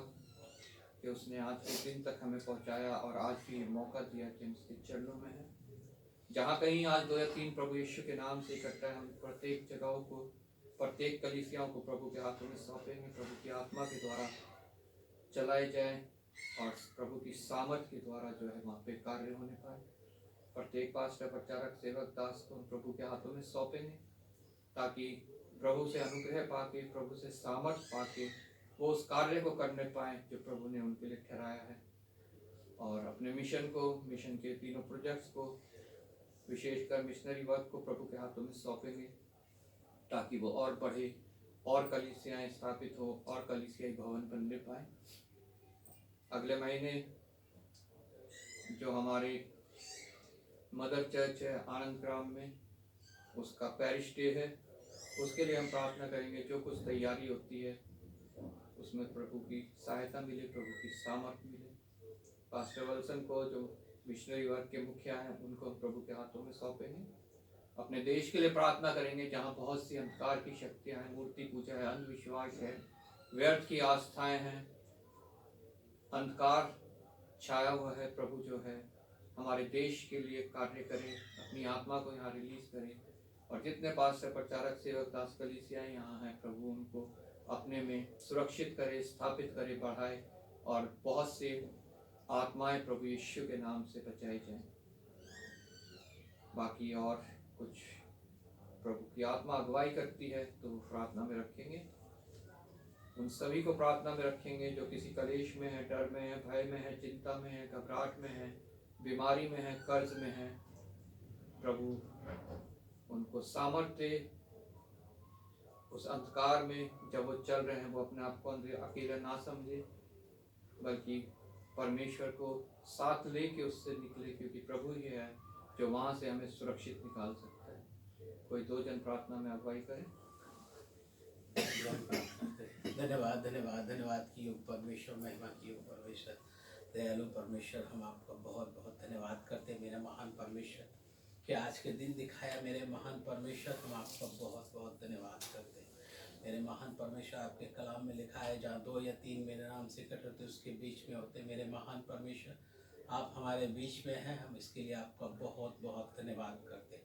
कि उसने आज के दिन तक हमें पहुंचाया और आज भी ये मौका दिया कि हम उसके चरणों में हैं। जहाँ कहीं आज 2 या 3 प्रभु यीशु के नाम से इकट्ठा है, हम प्रत्येक जगहों को, प्रत्येक कलीसियाओं को प्रभु के हाथों में सौंपेंगे। प्रभु की आत्मा के द्वारा चलाए जाएं और प्रभु की सामर्थ के द्वारा जो है वहाँ पे कार्य होने पाए। प्रत्येक पास्टर, प्रचारक, सेवक, दास को हम प्रभु के हाथों में सौंपेंगे, ताकि प्रभु से अनुग्रह पाके, प्रभु से सामर्थ पाके वो उस कार्य को करने पाए जो प्रभु ने उनके लिए ठहराया है। और अपने मिशन को, मिशन के 3 प्रोजेक्ट्स को, विशेषकर मिशनरी वर्क को प्रभु के हाथों में सौंपेंगे, ताकि वो और बढ़े और कलीसियाएं स्थापित हो और कलीसियाई भवन बनने पाए। अगले महीने जो हमारे मदर चर्च है आनंद ग्राम में, उसका पैरिश डे है, उसके लिए हम प्रार्थना करेंगे। जो कुछ तैयारी होती है उसमें प्रभु की सहायता मिले, प्रभु की सामर्थ्य मिले। पास्टर वल्सन को, जो मिशनरी वर्क के मुखिया हैं, उनको प्रभु के हाथों में सौंपेंगे। अपने देश के लिए प्रार्थना करेंगे, जहाँ बहुत सी अंधकार की शक्तियाँ हैं, मूर्ति पूजा है, अंधविश्वास है, व्यर्थ की आस्थाएं हैं, अंधकार छाया हुआ है। प्रभु जो है हमारे देश के लिए कार्य करे, अपनी आत्मा को यहाँ रिलीज करे। और जितने पास्टर, प्रचारक, सेवक, दास, कलीसियाएं यहाँ हैं, प्रभु उनको अपने में सुरक्षित करे, स्थापित करे, बढ़ाए, और बहुत से आत्माएं प्रभु यीशु के नाम से बचाई जाएं। बाकी और कुछ प्रभु की आत्मा अगुवाई करती है तो प्रार्थना में रखेंगे। उन सभी को प्रार्थना में रखेंगे जो किसी कलेश में है, डर में है, भय में है, चिंता में है, घबराहट में है, बीमारी में है, कर्ज में है। प्रभु उनको सामर्थ्य, उस अंधकार में जब वो चल रहे हैं, वो अपने आप को अकेला ना समझे, बल्कि परमेश्वर को साथ लेके उससे निकले, क्योंकि प्रभु ही है जो वहाँ से हमें सुरक्षित निकाल सकता है। कोई दो जन प्रार्थना में अगुवाई करें। धन्यवाद धन्यवाद धन्यवाद की परमेश्वर, महिमा की परमेश्वर, दयालु परमेश्वर। हम आपका बहुत बहुत धन्यवाद करते हैं मेरे महान परमेश्वर कि आज के दिन दिखाया मेरे महान परमेश्वर। हम आपका बहुत बहुत धन्यवाद करते हैं मेरे महान परमेश्वर। आपके कलाम में लिखा है जहाँ 2 या 3 मेरे नाम से इकट्ठे होते उसके बीच में होते। मेरे महान परमेश्वर आप हमारे बीच में हैं, हम इसके लिए आपका बहुत बहुत धन्यवाद करते हैं।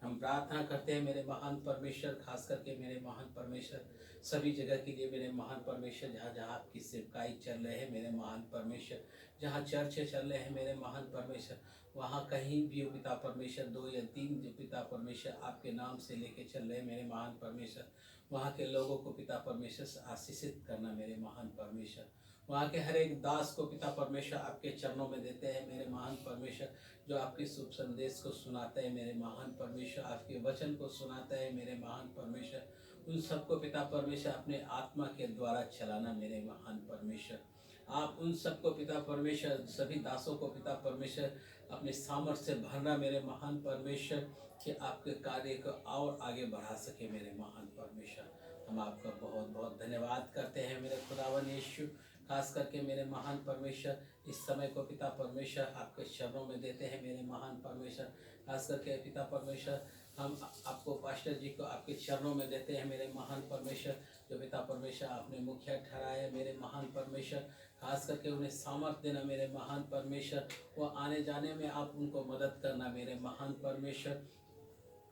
हम प्रार्थना करते हैं मेरे महान परमेश्वर, खास करके मेरे महान परमेश्वर सभी जगह के लिए मेरे महान परमेश्वर, जहाँ जहाँ आपकी सेवकाई चल रहे हैं मेरे महान परमेश्वर, जहाँ चर्चे चल रहे हैं मेरे महान परमेश्वर, वहाँ कहीं भी पिता परमेश्वर 2 या 3 जो पिता परमेश्वर आपके नाम से लेके चल रहे हैं मेरे महान परमेश्वर, वहाँ के लोगों को पिता परमेश्वर से आशीषित करना मेरे महान परमेश्वर। वहाँ के हर एक दास को पिता परमेश्वर आपके चरणों में देते हैं मेरे महान परमेश्वर, जो आपके शुभ संदेश को सुनाते हैं मेरे महान परमेश्वर, आपके वचन को सुनाते हैं मेरे महान परमेश्वर, उन सबको पिता परमेश्वर अपने आत्मा के द्वारा चलाना मेरे महान परमेश्वर। आप उन सबको पिता परमेश्वर, सभी दासों को पिता परमेश्वर अपने सामर्थ्य से भरना मेरे महान परमेश्वर, कि आपके कार्य को और आगे बढ़ा सके मेरे महान परमेश्वर। हम आपका बहुत बहुत धन्यवाद करते हैं मेरे खुदावन यीशु। खास करके मेरे महान परमेश्वर इस समय को पिता परमेश्वर आपके चरणों में देते हैं मेरे महान परमेश्वर। खास करके पिता परमेश्वर हम आपको पास्टर जी को आपके चरणों में देते हैं मेरे महान परमेश्वर, जो पिता परमेश्वर आपने मुखिया ठहराया मेरे महान परमेश्वर। खास करके उन्हें सामर्थ्य देना मेरे महान परमेश्वर, वो आने जाने में आप उनको मदद करना मेरे महान परमेश्वर।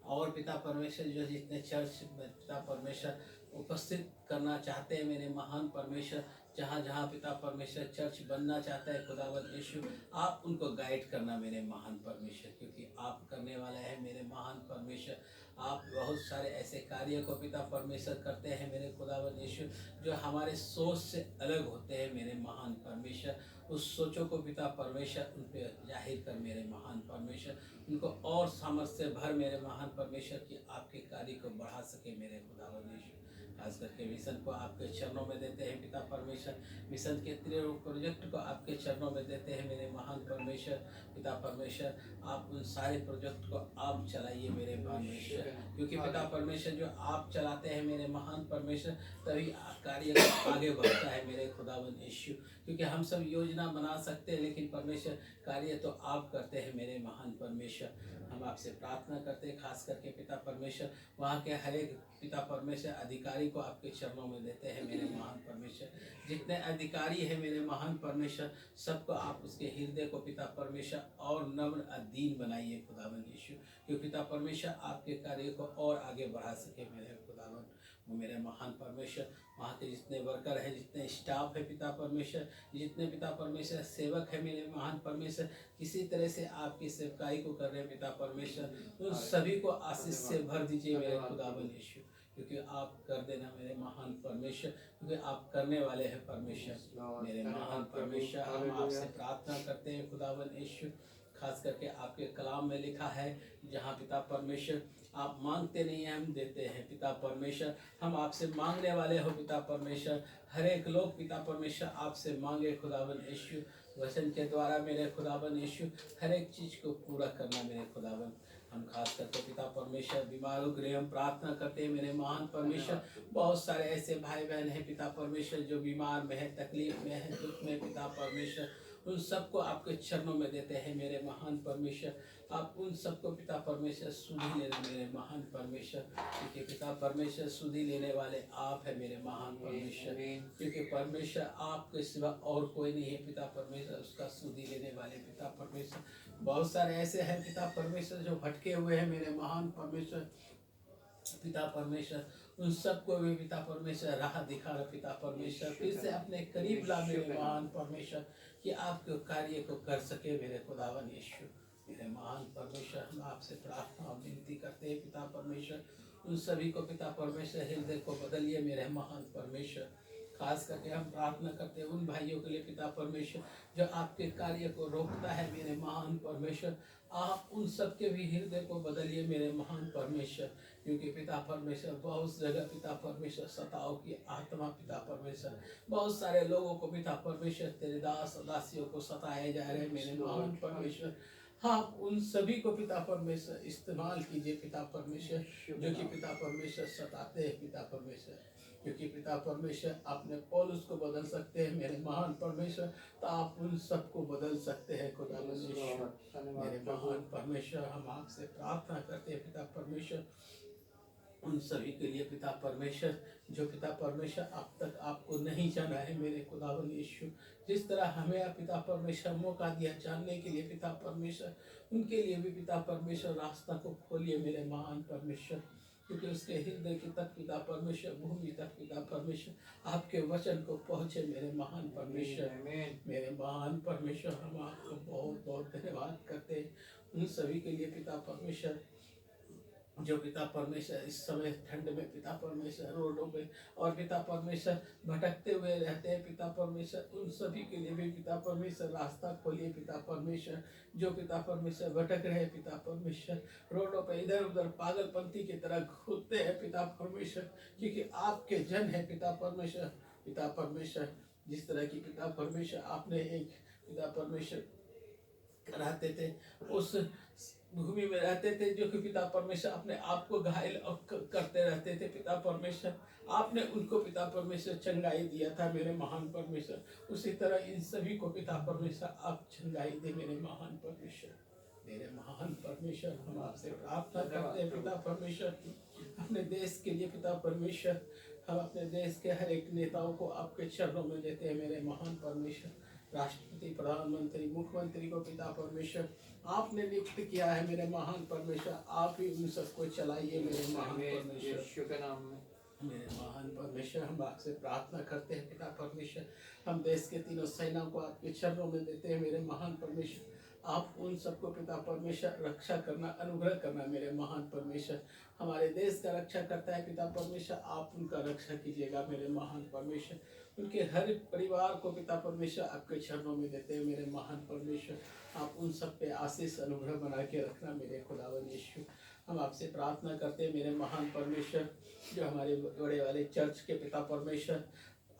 और पिता परमेश्वर जो जितने चर्च पिता परमेश्वर उपस्थित करना चाहते हैं मेरे महान परमेश्वर, जहाँ जहाँ पिता परमेश्वर चर्च बनना चाहता है खुदावंद यीशु, आप उनको गाइड करना मेरे महान परमेश्वर, क्योंकि आप करने वाले हैं मेरे महान परमेश्वर। आप बहुत सारे ऐसे कार्य को पिता परमेश्वर करते हैं मेरे खुदावंद यीशु, जो हमारे सोच से अलग होते हैं मेरे महान परमेश्वर। उस सोचों को पिता परमेश्वर उन पर जाहिर कर मेरे महान परमेश्वर, उनको और सामर्थ्य से भर मेरे महान परमेश्वर, कि आपके कार्य को बढ़ा सके मेरे खुदावंद यीशु। खास करके मिशन को आपके चरणों में देते हैं पिता परमेश्वर, मिशन के प्रोजेक्ट को आपके चरणों में देते हैं मेरे महान परमेश्वर। पिता परमेश्वर आप उन सारे प्रोजेक्ट को आप चलाइए मेरे परमेश्वर, क्योंकि पिता परमेश्वर जो आप चलाते हैं मेरे महान परमेश्वर, तभी कार्य आगे बढ़ता है मेरे खुदावंद यीशु। क्योंकि हम सब योजना बना सकते हैं, लेकिन परमेश्वर कार्य तो आप करते हैं मेरे महान परमेश्वर। हम आपसे प्रार्थना करते हैं, खास करके पिता परमेश्वर वहाँ के हर एक पिता परमेश्वर अधिकारी को आपके चरणों में देते हैं मेरे महान परमेश्वर। जितने अधिकारी हैं मेरे महान परमेश्वर, सबको आप उसके हृदय को पिता परमेश्वर और नम्र अधीन बनाइए खुदावंद यीशु, क्योंकि पिता परमेश्वर आपके कार्य को और आगे बढ़ा सके मेरे खुदावंद। वो मेरे महान परमेश्वर वहाँ के जितने वर्कर हैं, जितने स्टाफ है पिता परमेश्वर, जितने पिता परमेश्वर सेवक है मेरे महान परमेश्वर, किसी तरह से आपकी सेवकाई को कर रहे हैं पिता परमेश्वर, उन सभी को आशीष से भर दीजिए मेरे खुदावंद यीशु, क्योंकि आप कर देना मेरे महान परमेश्वर, क्योंकि आप करने वाले हैं परमेश्वर मेरे महान परमेश्वर। हम आपसे प्रार्थना करते हैं खुदावंद यीशु। खास करके आपके कलाम में लिखा है, जहाँ पिता परमेश्वर आप मांगते नहीं हैं हम देते हैं पिता परमेश्वर। हम आपसे मांगने वाले हो पिता परमेश्वर, हर एक लोग पिता परमेश्वर आपसे मांगे खुदावंद यीशु, वचन के द्वारा मेरे खुदावंद यीशु हर एक चीज़ को पूरा करना मेरे खुदावंद। हम खास करके पिता परमेश्वर बीमारों के लिए हम प्रार्थना करते हैं मेरे महान परमेश्वर। बहुत सारे ऐसे भाई बहन हैं पिता परमेश्वर जो बीमार में है, तकलीफ में है, दुख में पिता परमेश्वर, उन सबको आपके चरणों में देते हैं मेरे महान परमेश्वर। आप उन सबको पिता परमेश्वर सुधी लेना मेरे महान परमेश्वर, क्योंकि पिता परमेश्वर सुधी लेने वाले आप है मेरे महान परमेश्वर, क्योंकि परमेश्वर आपके सिवा और कोई नहीं है पिता परमेश्वर उसका सुधी लेने वाले पिता परमेश्वर। बहुत सारे ऐसे हैं पिता परमेश्वर जो भटके हुए हैं मेरे महान परमेश्वर पिता परमेश्वर, उन सबको भी पिता परमेश्वर राह दिखा रहा पिता परमेश्वर, फिर से अपने करीब ला मेरे महान परमेश्वर, कि आपके कार्य को कर सके मेरे खुदावन यीशु मेरे महान परमेश्वर। हम आपसे प्रार्थना और विनती करते हैं पिता परमेश्वर, उन सभी को पिता परमेश्वर हृदय को बदलिए मेरे महान परमेश्वर। खास करके हम प्रार्थना करते हैं उन भाइयों के लिए पिता परमेश्वर जो आपके कार्य को रोकता है मेरे महान परमेश्वर, आप उन सबके भी हृदय को बदलिए मेरे महान परमेश्वर, क्योंकि पिता परमेश्वर बहुत जगह पिता परमेश्वर सताओ की आत्मा पिता परमेश्वर, बहुत सारे लोगों को पिता परमेश्वर तेरे दास दासियों को सताए जा रहे हैं मेरे महान परमेश्वर। आप उन सभी को पिता परमेश्वर इस्तेमाल कीजिए पिता परमेश्वर, जो कि पिता परमेश्वर सताते हैं पिता परमेश्वर, क्योंकि पिता परमेश्वर अपने पौलुस को बदल सकते हैं मेरे महान परमेश्वर, तो आप उन सबको बदल सकते हैं खुदा मेरे महान परमेश्वर। हम आपसे प्रार्थना करते हैं पिता परमेश्वर उन सभी के लिए पिता परमेश्वर, जो पिता परमेश्वर अब तक आपको नहीं जाना है मेरे खुदावन यीशु, जिस तरह हमें पिता परमेश्वर मौका दिया जानने के लिए पिता परमेश्वर, उनके लिए भी पिता परमेश्वर रास्ता को खोलिए मेरे महान परमेश्वर, क्योंकि उसके हृदय की तक पिता परमेश्वर, भूमि तक पिता परमेश्वर आपके वचन को पहुँचे मेरे महान परमेश्वर। मेरे महान परमेश्वर, हम आपको बहुत बहुत धन्यवाद करते हैं उन सभी के लिए पिता परमेश्वर, जो पिता परमेश्वर इस समय ठंड में पिता परमेश्वर रोडों पे और पिता परमेश्वर भटकते हुए रहते हैं पिता परमेश्वर, उन सभी के लिए भी पिता परमेश्वर रास्ता खोलिए पिता परमेश्वर, जो पिता परमेश्वर भटक रहे पिता परमेश्वर, रोडों पे इधर उधर पागलपंथी की तरह घूमते हैं पिता परमेश्वर, क्योंकि आपके जन है पिता परमेश्वर। पिता परमेश्वर, जिस तरह की पिता परमेश्वर आपने एक पिता परमेश्वर रहते थे, उस भूमि में रहते थे, जो कि पिता परमेश्वर अपने आप को घायल करते रहते थे पिता परमेश्वर, आपने उनको पिता परमेश्वर चंगाई दिया था मेरे महान परमेश्वर, उसी तरह इन सभी को पिता परमेश्वर आप चंगाई दे मेरे महान परमेश्वर। मेरे महान परमेश्वर, हम आपसे प्रार्थना करते हैं पिता परमेश्वर अपने देश के लिए पिता परमेश्वर, हम अपने देश के हर एक नेताओं को आपके चरणों में देते हैं मेरे महान परमेश्वर, राष्ट्रपति, प्रधानमंत्री, मुख्यमंत्री को पिता परमेश्वर आपने नियुक्त किया है मेरे महान परमेश्वर, आप ही उन सबको चलाइए मेरे महान परमेश्वर के नाम में। मेरे महान परमेश्वर, हम आपसे प्रार्थना करते हैं पिता परमेश्वर, हम देश के तीनों सेनाओं को आपके चरणों में देते हैं मेरे महान परमेश्वर, आप उन सबको पिता परमेश्वर रक्षा करना, अनुग्रह करना मेरे महान परमेश्वर, हमारे देश का रक्षा करता है पिता परमेश्वर, आप उनका रक्षा कीजिएगा मेरे महान परमेश्वर, उनके हर परिवार को पिता परमेश्वर आपके चरणों में देते हैं मेरे महान परमेश्वर, आप उन सब पे आशीष अनुग्रह बना के रखना मेरे खुदावन यीशु। हम आपसे प्रार्थना करते हैं मेरे महान परमेश्वर, जो हमारे बड़े वाले चर्च के पिता परमेश्वर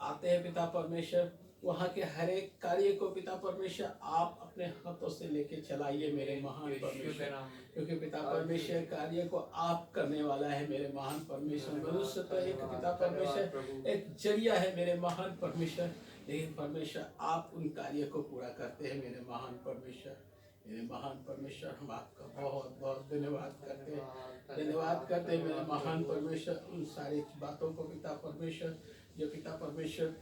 आते हैं पिता परमेश्वर, वहाँ के हर एक कार्य को पिता परमेश्वर आप अपने हाथों से लेके चलाइए मेरे महान परमेश्वर, क्योंकि पिता परमेश्वर कार्य को आप करने वाला है मेरे महान परमेश्वर। मनुष्य तो एक पिता परमेश्वर एक जरिया है मेरे महान परमेश्वर, लेकिन परमेश्वर आप उन कार्य को पूरा करते हैं मेरे महान परमेश्वर। मेरे महान परमेश्वर, हम आपका बहुत बहुत धन्यवाद करते हैं, धन्यवाद करते हैं मेरे महान परमेश्वर उन सारी बातों को पिता परमेश्वर, जो पिता परमेश्वर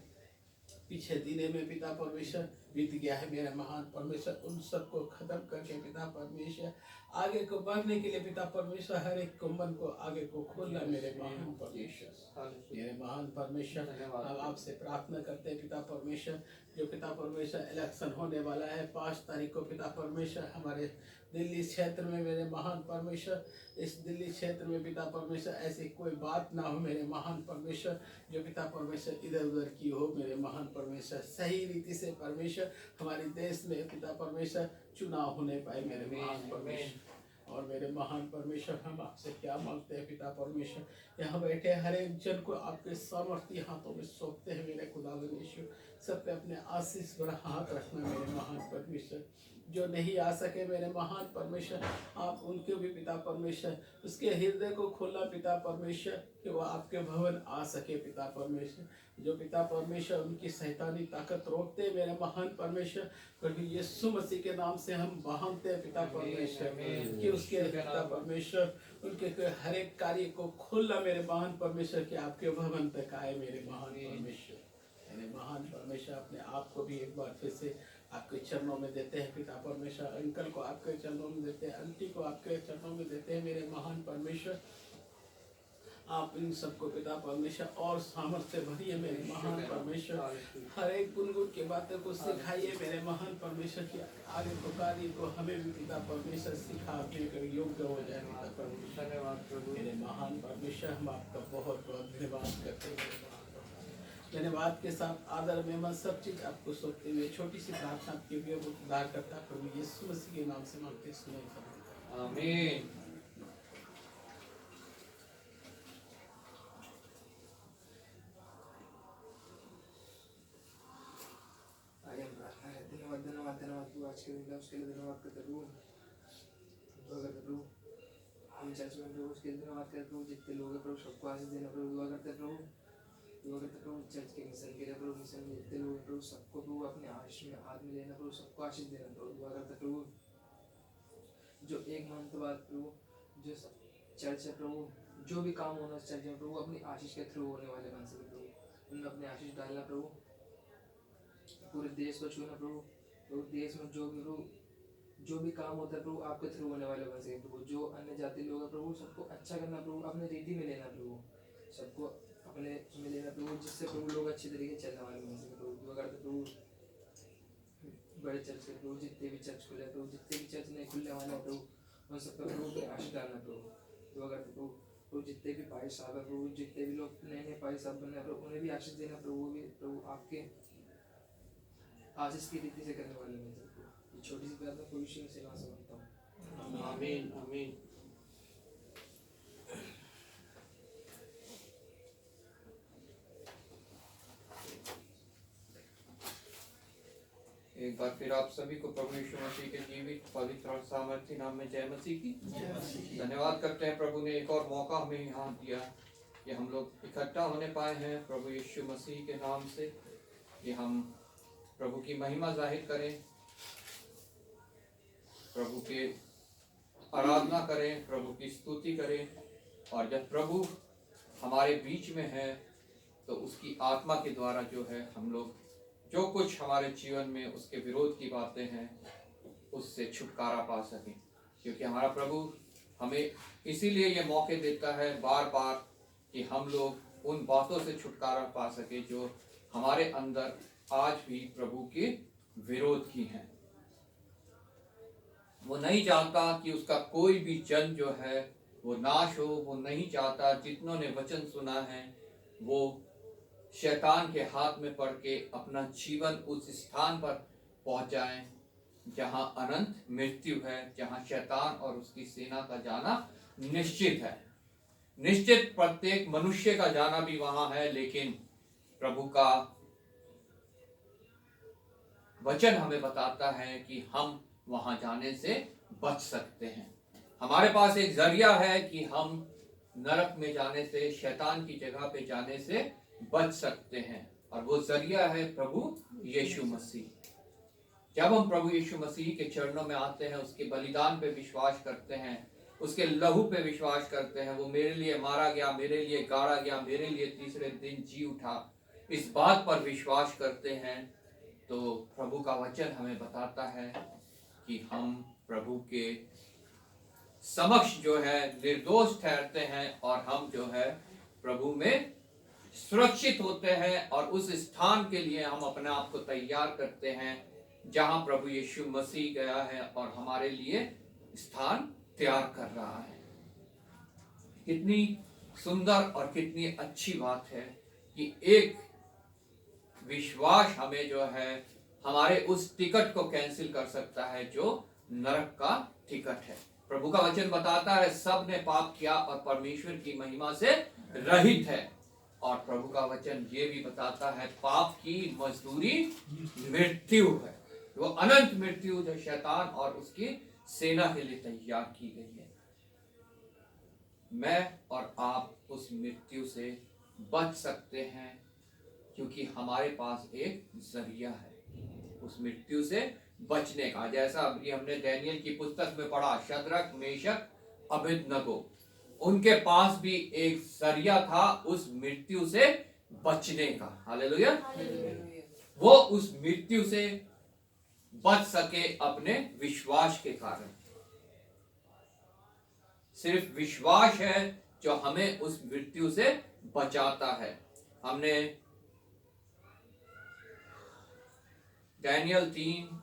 पीछे दिने में पिता परमेश्वर बीत गया है मेरा महान परमेश्वर, उन सबको खत्म करके पिता परमेश्वर आगे को बढ़ने के लिए पिता परमेश्वर हर एक कुंभन को आगे को खोलना मेरे महान परमेश्वर। मेरे महान परमेश्वर, हम आपसे प्रार्थना करते हैं पिता परमेश्वर, जो पिता परमेश्वर इलेक्शन होने वाला है 5 तारीख को पिता परमेश्वर हमारे दिल्ली क्षेत्र में मेरे महान परमेश्वर, इस दिल्ली क्षेत्र में पिता परमेश्वर ऐसी कोई बात ना हो मेरे महान परमेश्वर, जो पिता परमेश्वर इधर उधर की हो मेरे महान परमेश्वर, सही रीति से परमेश्वर हमारे देश में पिता परमेश्वर चुनाव होने पाए मेरे महान परमेश्वर। और मेरे महान परमेश्वर, हम आपसे क्या मांगते हैं पिता परमेश्वर, यहाँ बैठे हर एक जन को आपके सामर्थ्य हाथों में सौंपते हैं मेरे खुदावन यीशु, सब पे अपने आशीष भरा हाथ रखना मेरे महान परमेश्वर, जो नहीं आ सके मेरे महान परमेश्वर आप उनके भी पिता परमेश्वर उसके हृदय को खोलना पिता परमेश्वर, कि वो आपके भवन आ सके पिता परमेश्वर, जो पिता परमेश्वर उनकी शैतानी ताकत रोकते मेरे महान परमेश्वर, प्रभु यीशु मसीह के नाम से हम बांधते हैं पिता परमेश्वर, कि उसके पिता परमेश्वर उनके हर एक कार्य को खोलना मेरे महान परमेश्वर, कि आपके भवन तक आए मेरे महान परमेश्वर। मेरे महान परमेश्वर, अपने आप को भी एक बार फिर से आपके चरणों में देते हैं पिता परमेश्वर, अंकल को आपके चरणों में देते हैं, आंटी को आपके चरणों में देते हैं मेरे महान परमेश्वर, आप इन सबको पिता परमेश्वर और सामर्थ्य भरिए मेरे महान परमेश्वर, हर एक गुनगुन की बातों को सिखाइए मेरे महान परमेश्वर, की आगे को कार्य को हमें भी पिता परमेश्वर सिखाने के योग्य हो जाए पिता परमेश्वर। मेरे महान परमेश्वर, हम आपका बहुत बहुत धन्यवाद करते हैं, धन्यवाद के साथ आदर में सब चीज आपको सौंपते हुए छोटी सी प्रार्थना आपके लिए उद्धार करता प्रभु यीशु मसीह के नाम से मांगते सुने आमीन। धन्यवाद धन्यवाद धन्यवाद, तू आज के दिन उसके लिए धन्यवाद करते प्रभु, दुआ करते प्रभु हम चर्च में प्रभु उसके दिन बात करते प्रभु जितने लोग हैं प्रभु सबको आशीष देना प्रभु दुआ करते प्रभु चर्च के मिशन के लिए प्रभु मिशन में जितने लोग हैं प्रभु सबको प्रभु अपने आशीष में हाथ में लेना प्रभु सबको आशीष देना प्रभु दुआ करते प्रभु जो एक मंथ बाद प्रभु जो चर्च है प्रभु जो भी काम होना चर्च में प्रभु अपनी आशीष के थ्रू होने वाले बन सके प्रभु उनमें अपने आशीष डालना प्रभु पूरे देश को छूना प्रभु देश में जो भी काम होता है प्रभु आपके थ्रू होने वाले बन सके प्रभु जो अन्य जाति लोग हैं प्रभु सबको अच्छा करना प्रभु अपने रीति में लेना प्रभु सबको अपने में लेना प्रभु जिससे प्रभु लोग अच्छे तरीके से चलने वाले बन सके प्रभु दुआ करते प्रभु बड़े चर्च के प्रभु जितने भी चर्च खुले प्रभु जितने भी चर्च नहीं खुलने वाले हैं प्रभु उन सबका प्रभु की आशीष डालना प्रभु दुआ करते प्रभु जितने भी भाई साहब है प्रभु जितने भी लोग नए नए भाई साहब बनने प्रभु उन्हें भी आशीष देना प्रभु वो भी प्रभु आपके आशीष की रीति से करने वाले बन सके ये छोटी सी बात मैं भविष्य में सेवा समझता हूँ आमीन आमीन। एक बार फिर आप सभी को प्रभु यीशु मसीह के जीवित पवित्र और सामर्थ्य नाम में जय मसीह की धन्यवाद करते हैं। प्रभु ने एक और मौका हमें यहाँ दिया कि हम लोग इकट्ठा होने पाए हैं प्रभु यीशु मसीह के नाम से कि हम प्रभु की महिमा जाहिर करें, प्रभु के आराधना करें, प्रभु की स्तुति करें। और जब प्रभु हमारे बीच में है तो उसकी आत्मा के द्वारा जो है हम लोग जो कुछ हमारे जीवन में उसके विरोध की बातें हैं उससे छुटकारा पा सकें, क्योंकि हमारा प्रभु हमें इसीलिए ये मौके देता है बार बार कि हम लोग उन बातों से छुटकारा पा सके जो हमारे अंदर आज भी प्रभु के विरोध की हैं। वो नहीं चाहता कि उसका कोई भी जन जो है वो नाश हो, वो नहीं चाहता जितनों ने वचन सुना है वो शैतान के हाथ में पड़ के अपना जीवन उस स्थान पर पहुंच जाएं जहां अनंत मृत्यु है, जहां शैतान और उसकी सेना का जाना निश्चित है। निश्चित प्रत्येक मनुष्य का जाना भी वहां है, लेकिन प्रभु का वचन हमें बताता है कि हम वहां जाने से बच सकते हैं। हमारे पास एक जरिया है कि हम नरक में जाने से, शैतान की जगह पे जाने से बच सकते हैं, और वो जरिया है प्रभु यीशु मसीह। जब हम प्रभु यीशु मसीह के चरणों में आते हैं, उसके बलिदान पे विश्वास करते हैं, उसके लहू पे विश्वास करते हैं, वो मेरे लिए मारा गया, मेरे लिए गाड़ा गया, मेरे लिए तीसरे दिन जी उठा, इस बात पर विश्वास करते हैं, तो प्रभु का वचन हमें बताता है कि हम प्रभु के समक्ष जो है निर्दोष ठहरते हैं और हम जो है प्रभु में सुरक्षित होते हैं, और उस स्थान के लिए हम अपने आप को तैयार करते हैं जहां प्रभु यीशु मसीह गया है और हमारे लिए स्थान तैयार कर रहा है। कितनी सुंदर और कितनी अच्छी बात है कि एक विश्वास हमें जो है हमारे उस टिकट को कैंसिल कर सकता है जो नरक का टिकट है। प्रभु का वचन बताता है सब ने पाप किया और परमेश्वर की महिमा से रहित है, और प्रभु का वचन ये भी बताता है पाप की मजदूरी मृत्यु है, वो अनंत मृत्यु जो शैतान और उसकी सेना के लिए तैयार की गई है। मैं और आप उस मृत्यु से बच सकते हैं क्योंकि हमारे पास एक जरिया है उस मृत्यु से बचने का। जैसा अभी हमने डैनियल की पुस्तक में पढ़ा, शद्रक, मेशक, अबेदनगो, उनके पास भी एक जरिया था उस मृत्यु से बचने का। हालेलुया। वो उस मृत्यु से बच सके अपने विश्वास के कारण। सिर्फ विश्वास है जो हमें उस मृत्यु से बचाता है। हमने डैनियल 3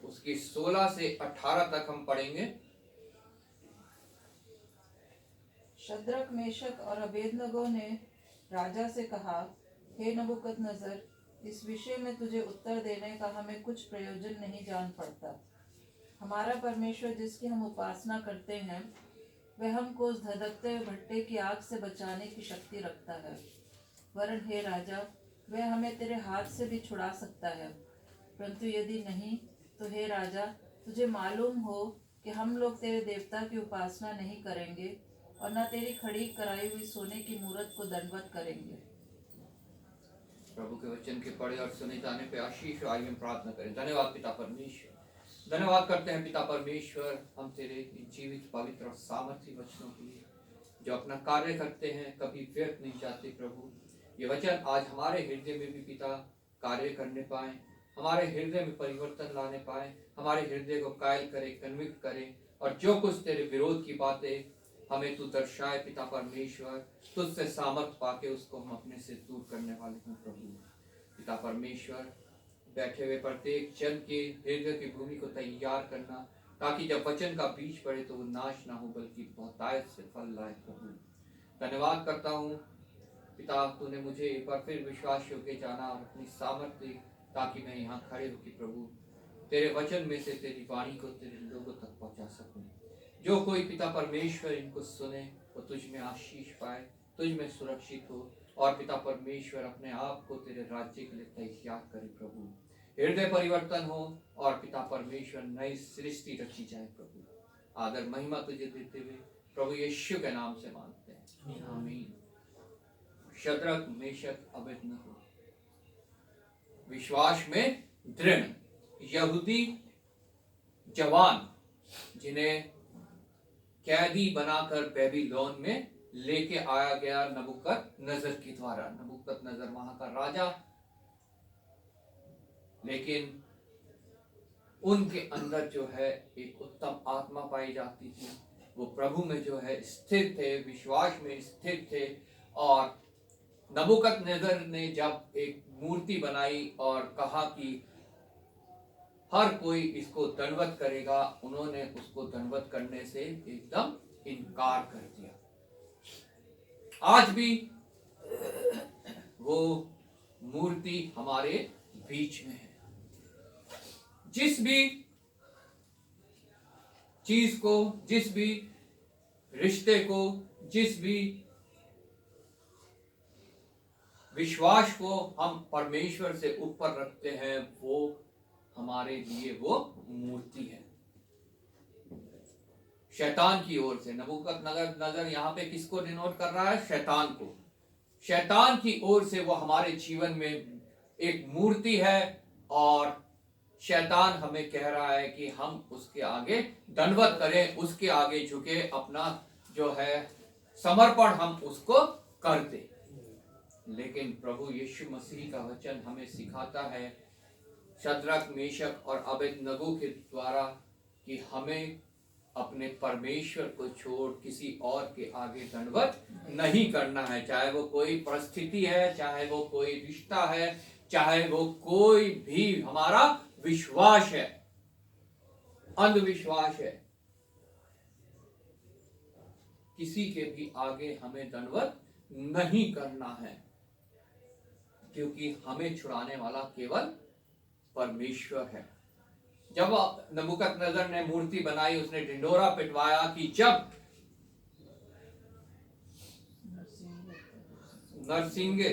उसकी 16 से 18 तक हम पढ़ेंगे। शद्रक, मेशक और अबेदनगो ने राजा से कहा, हे नबूकदनेस्सर, इस विषय में तुझे उत्तर देने का हमें कुछ प्रयोजन नहीं जान पड़ता। हमारा परमेश्वर जिसकी हम उपासना करते हैं वह हमको उस धधकते हुए भट्टे की आग से बचाने की शक्ति रखता है। वरन हे राजा, वह हमें तेरे हाथ से भी छुड़ा सकता है, परंतु यदि नहीं तो हे राजा, तुझे मालूम हो कि हम लोग तेरे देवता की उपासना नहीं करेंगे और न तेरी खड़ी कराई हुई सोने की मूरत को दंडवत करेंगे। प्रभु के वचन के पढ़े और सुने जाने पे आशीष आइए हम प्रार्थना करें। धन्यवाद पिता परमेश्वर, धन्यवाद करते हैं पिता परमेश्वर हम तेरे इन जीवित पवित्र और सामर्थ्य वचनों के लिए जो अपना कार्य करते हैं, कभी व्यर्थ नहीं जाते। प्रभु ये वचन आज हमारे हृदय में भी पिता कार्य करने पाए, हमारे हृदय में परिवर्तन लाने पाए, हमारे हृदय को कायल करे, कन्विक्ट करे, और जो कुछ तेरे विरोध की बातें हमें तू दर्शाए पिता परमेश्वर, तुझसे सामर्थ पाके उसको हम अपने से दूर करने वाले हैं। प्रभु पिता परमेश्वर बैठे हुए प्रत्येक जन के हृदय की भूमि को तैयार करना, ताकि जब वचन का बीज पड़े तो वो नाश ना हो बल्कि बहुतायत से फल लाए। प्रभु धन्यवाद करता हूँ पिता, तूने मुझे एक बार फिर विश्वास योग्य जाना और अपनी सामर्थ्य, ताकि मैं यहाँ खड़े होकर प्रभु तेरे वचन में से तेरी वाणी को तेरे लोगों तक पहुँचा सकूँ। जो कोई पिता परमेश्वर इनको सुने वो तुझ में आशीष पाए, तुझ में सुरक्षित हो, और पिता परमेश्वर अपने आप को तेरे राज्य के लिए तैयार करे। प्रभु हृदय परिवर्तन हो और पिता परमेश्वर नई सृष्टि रची जाए। प्रभु आदर महिमा तुझे देते हुए प्रभु यीशु के नाम से मांगते हैं, आमीन। शद्रक मेशक अबेदनगो विश्वास में दृढ़ यहूदी जवान जिन्हें कैदी बनाकर बेबीलोन में लेके आया गया नबूकदनेस्सर के द्वारा। नबूकदनेस्सर वहां का राजा, लेकिन उनके अंदर जो है एक उत्तम आत्मा पाई जाती थी। वो प्रभु में जो है स्थिर थे, विश्वास में स्थिर थे। और नबूकदनेस्सर ने जब एक मूर्ति बनाई और कहा कि हर कोई इसको दंडवत करेगा, उन्होंने उसको दंडवत करने से एकदम इनकार कर दिया। आज भी वो मूर्ति हमारे बीच में है। जिस भी चीज को, जिस भी रिश्ते को, जिस भी विश्वास को हम परमेश्वर से ऊपर रखते हैं, वो हमारे लिए वो मूर्ति है शैतान की ओर से। नबूकदनेस्सर यहाँ पे किसको डिनोट कर रहा है? शैतान को। शैतान की ओर से वो हमारे जीवन में एक मूर्ति है, और शैतान हमें कह रहा है कि हम उसके आगे दंडवत करें, उसके आगे झुके, अपना जो है समर्पण हम उसको कर दें। लेकिन प्रभु यीशु मसीह का वचन हमें सिखाता है शद्रक मेशक और अबेदनगो के द्वारा कि हमें अपने परमेश्वर को छोड़ किसी और के आगे दंडवत नहीं करना है। चाहे वो कोई परिस्थिति है, चाहे वो कोई रिश्ता है, चाहे वो कोई भी हमारा विश्वास है, अंधविश्वास है, किसी के भी आगे हमें दंडवत नहीं करना है, क्योंकि हमें छुड़ाने वाला केवल परमेश्वर है। जब नबूकदनेस्सर ने मूर्ति बनाई, उसने ढिंढोरा पिटवाया कि जब नरसिंगे,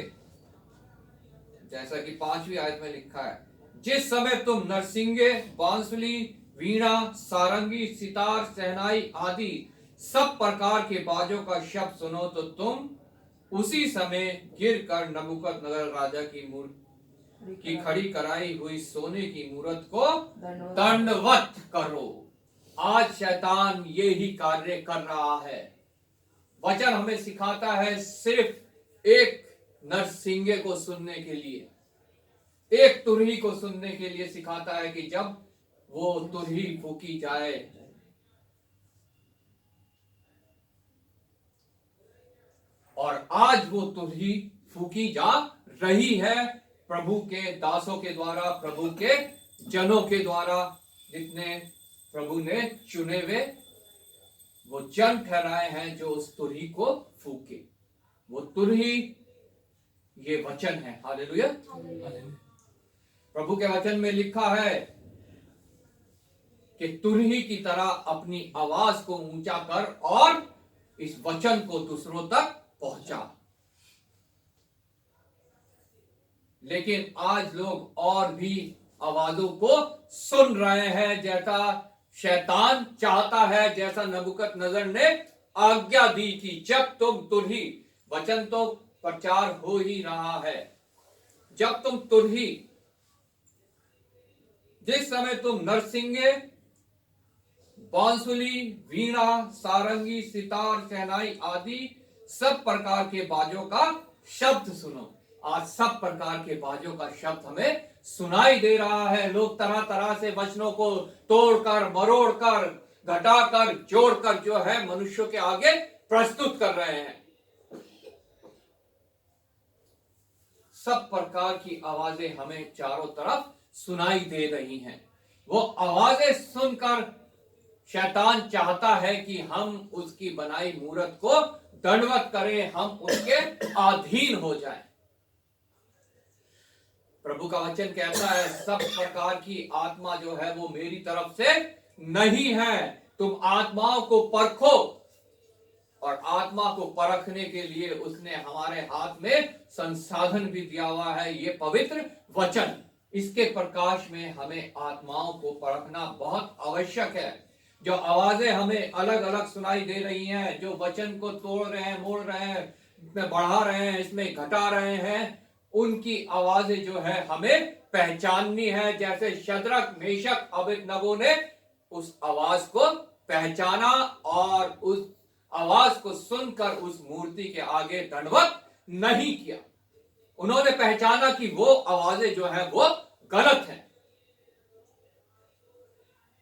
जैसा कि 5वीं आयत में लिखा है, जिस समय तुम नरसिंगे, बांसुरी, वीणा, सारंगी, सितार, शहनाई आदि सब प्रकार के बाजों का शब्द सुनो तो तुम उसी समय गिरकर नबूकदनेस्सर राजा की मूर्ति की खड़ी कराई हुई सोने की मूरत को दंडवत करो। आज शैतान ये ही कार्य कर रहा है। वचन हमें सिखाता है सिर्फ एक नरसिंगे को सुनने के लिए, एक तुरही को सुनने के लिए सिखाता है कि जब वो तुरही फूकी जाए, और आज वो तुरही फूकी जा रही है प्रभु के दासों के द्वारा, प्रभु के जनों के द्वारा, जितने प्रभु ने चुने हुए वो जन ठहराए हैं जो उस तुरही को फूके। वो तुरही ये वचन है। हालेलुया। प्रभु के वचन में लिखा है कि तुरही की तरह अपनी आवाज को ऊंचा कर और इस वचन को दूसरों तक पहुंचा। लेकिन आज लोग और भी आवाजों को सुन रहे हैं, जैसा शैतान चाहता है, जैसा नबूकदनेस्सर ने आज्ञा दी कि जब तुम तुरही, वचन तो प्रचार हो ही रहा है, जब तुम तुरही, जिस समय तुम नरसिंगे, बांसुली, वीणा, सारंगी, सितार, शहनाई आदि सब प्रकार के बाजों का शब्द सुनो। आज सब प्रकार के बाजों का शब्द हमें सुनाई दे रहा है। लोग तरह तरह से वचनों को तोड़कर, मरोड़कर, घटाकर, जोड़कर जो है मनुष्यों के आगे प्रस्तुत कर रहे हैं। सब प्रकार की आवाजें हमें चारों तरफ सुनाई दे रही हैं। वो आवाजें सुनकर शैतान चाहता है कि हम उसकी बनाई मूरत को दंडवत करें, हम उसके अधीन हो जाएं। प्रभु का वचन कहता है सब प्रकार की आत्मा जो है वो मेरी तरफ से नहीं है। तुम आत्माओं को परखो, और आत्मा को परखने के लिए उसने हमारे हाथ में संसाधन भी दिया हुआ है, ये पवित्र वचन। इसके प्रकाश में हमें आत्माओं को परखना बहुत आवश्यक है। जो आवाजें हमें अलग अलग सुनाई दे रही हैं, जो वचन को तोड़ रहे हैं, मोड़ रहे हैं, इसमें बढ़ा रहे हैं, इसमें घटा रहे हैं, उनकी आवाजें जो है हमें पहचाननी है। जैसे शद्रक, मेशक, अबेदनगो ने उस आवाज को पहचाना और उस आवाज को सुनकर उस मूर्ति के आगे दंडवत नहीं किया। उन्होंने पहचाना कि वो आवाजें जो है वो गलत हैं,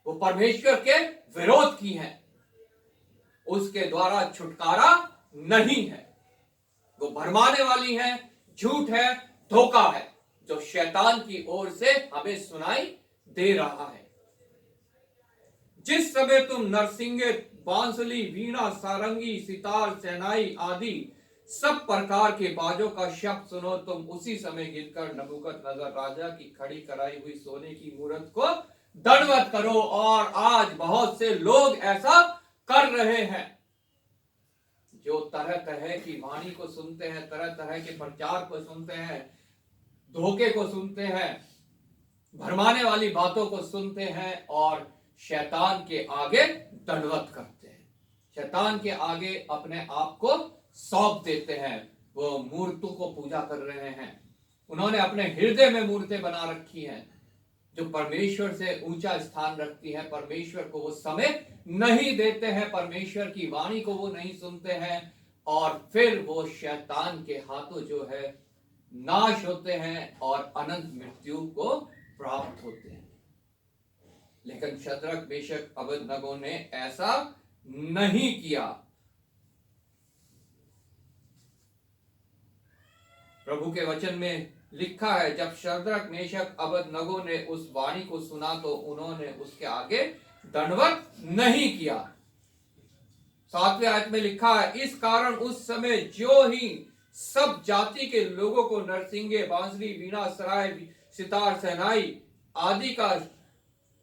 वो परमेश्वर के विरोध की हैं, उसके द्वारा छुटकारा नहीं है, वो भरमाने वाली है, झूठ है, धोखा है, जो शैतान की ओर से हमें सुनाई दे रहा है। जिस समय तुम नरसिंगे, बांसुली, वीणा, सारंगी, सितार, शहनाई आदि सब प्रकार के बाजों का शब्द सुनो, तुम उसी समय गिरकर नबूकदनेस्सर राजा की खड़ी कराई हुई सोने की मूरत को दंडवत करो। और आज बहुत से लोग ऐसा कर रहे हैं, जो तरह तरह की वाणी को सुनते हैं, तरह तरह के प्रचार को सुनते हैं, धोखे को सुनते हैं, भरमाने वाली बातों को सुनते हैं और शैतान के आगे दंडवत करते हैं, शैतान के आगे अपने आप को सौंप देते हैं। वो मूर्तों को पूजा कर रहे हैं, उन्होंने अपने हृदय में मूर्तें बना रखी हैं जो परमेश्वर से ऊंचा स्थान रखती है। परमेश्वर को वो समय नहीं देते हैं, परमेश्वर की वाणी को वो नहीं सुनते हैं, और फिर वो शैतान के हाथों जो है नाश होते हैं और अनंत मृत्यु को प्राप्त होते हैं। लेकिन शद्रक, मेशक, अबेदनगो ने ऐसा नहीं किया। प्रभु के वचन में लिखा है, जब शद्रक, मेशक, अबेदनगो ने उस वाणी को सुना तो उन्होंने उसके आगे दंडवत नहीं किया। 7वें आयत में लिखा है, इस कारण उस समय जो ही सब जाति के लोगों को नरसिंगे, बांसुरी, वीणा, सराय, सितार, शहनाई आदि का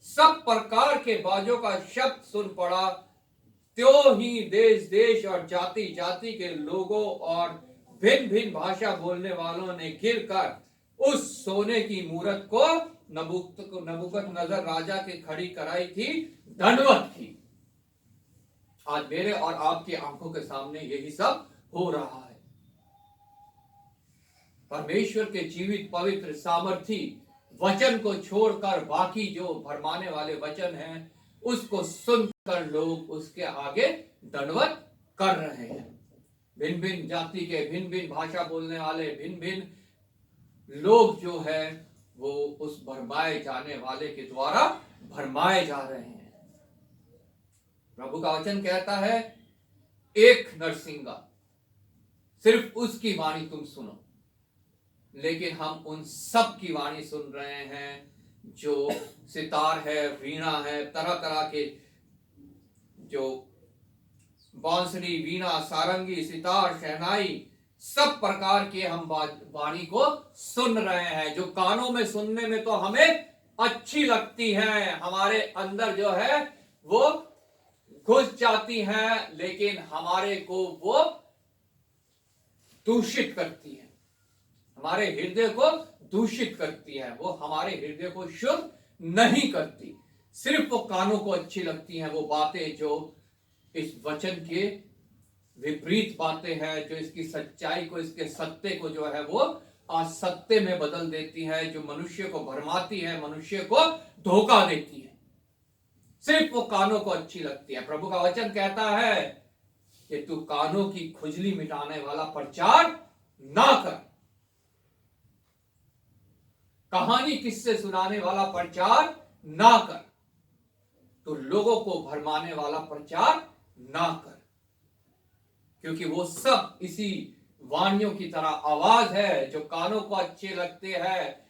सब प्रकार के बाजों का शब्द सुन पड़ा, त्यों ही देश देश और जाति जाति के लोगों और भिन्न भिन्न भाषा बोलने वालों ने गिरकर उस सोने की मूरत को नबूकदनेस्सर राजा की खड़ी कराई थी, दंडवत की। आज मेरे और आपकी आंखों के सामने यही सब हो रहा है। परमेश्वर के जीवित, पवित्र, सामर्थी वचन को छोड़कर बाकी जो भरमाने वाले वचन हैं उसको सुनकर लोग उसके आगे दंडवत कर रहे हैं। भिन्न भिन्न जाति के, भिन्न भिन्न भाषा बोलने वाले, भिन्न भिन्न लोग जो है वो उस भरमाए जाने वाले के द्वारा भरमाए जा रहे हैं। प्रभु का वचन कहता है, एक नरसिंगा, सिर्फ उसकी वाणी तुम सुनो। लेकिन हम उन सब की वाणी सुन रहे हैं जो सितार है, वीणा है, तरह तरह के जो बांसुरी, वीणा, सारंगी, सितार, शहनाई सब प्रकार के हम वाणी को सुन रहे हैं, जो कानों में सुनने में तो हमें अच्छी लगती है, हमारे अंदर जो है वो घुस जाती है, लेकिन हमारे को वो दूषित करती है, हमारे हृदय को दूषित करती है, वो हमारे हृदय को शुद्ध नहीं करती। सिर्फ वो कानों को अच्छी लगती हैं वो बातें जो इस वचन के विपरीत बातें हैं, जो इसकी सच्चाई को, इसके सत्य को जो है वो असत्य में बदल देती है, जो मनुष्य को भरमाती है, मनुष्य को धोखा देती है। सिर्फ वो कानों को अच्छी लगती है। प्रभु का वचन कहता है कि तू कानों की खुजली मिटाने वाला प्रचार ना कर, कहानी किससे सुनाने वाला प्रचार ना कर, तो लोगों को भरमाने वाला प्रचार ना कर, क्योंकि वो सब इसी वाणियों की तरह आवाज है जो कानों को अच्छे लगते हैं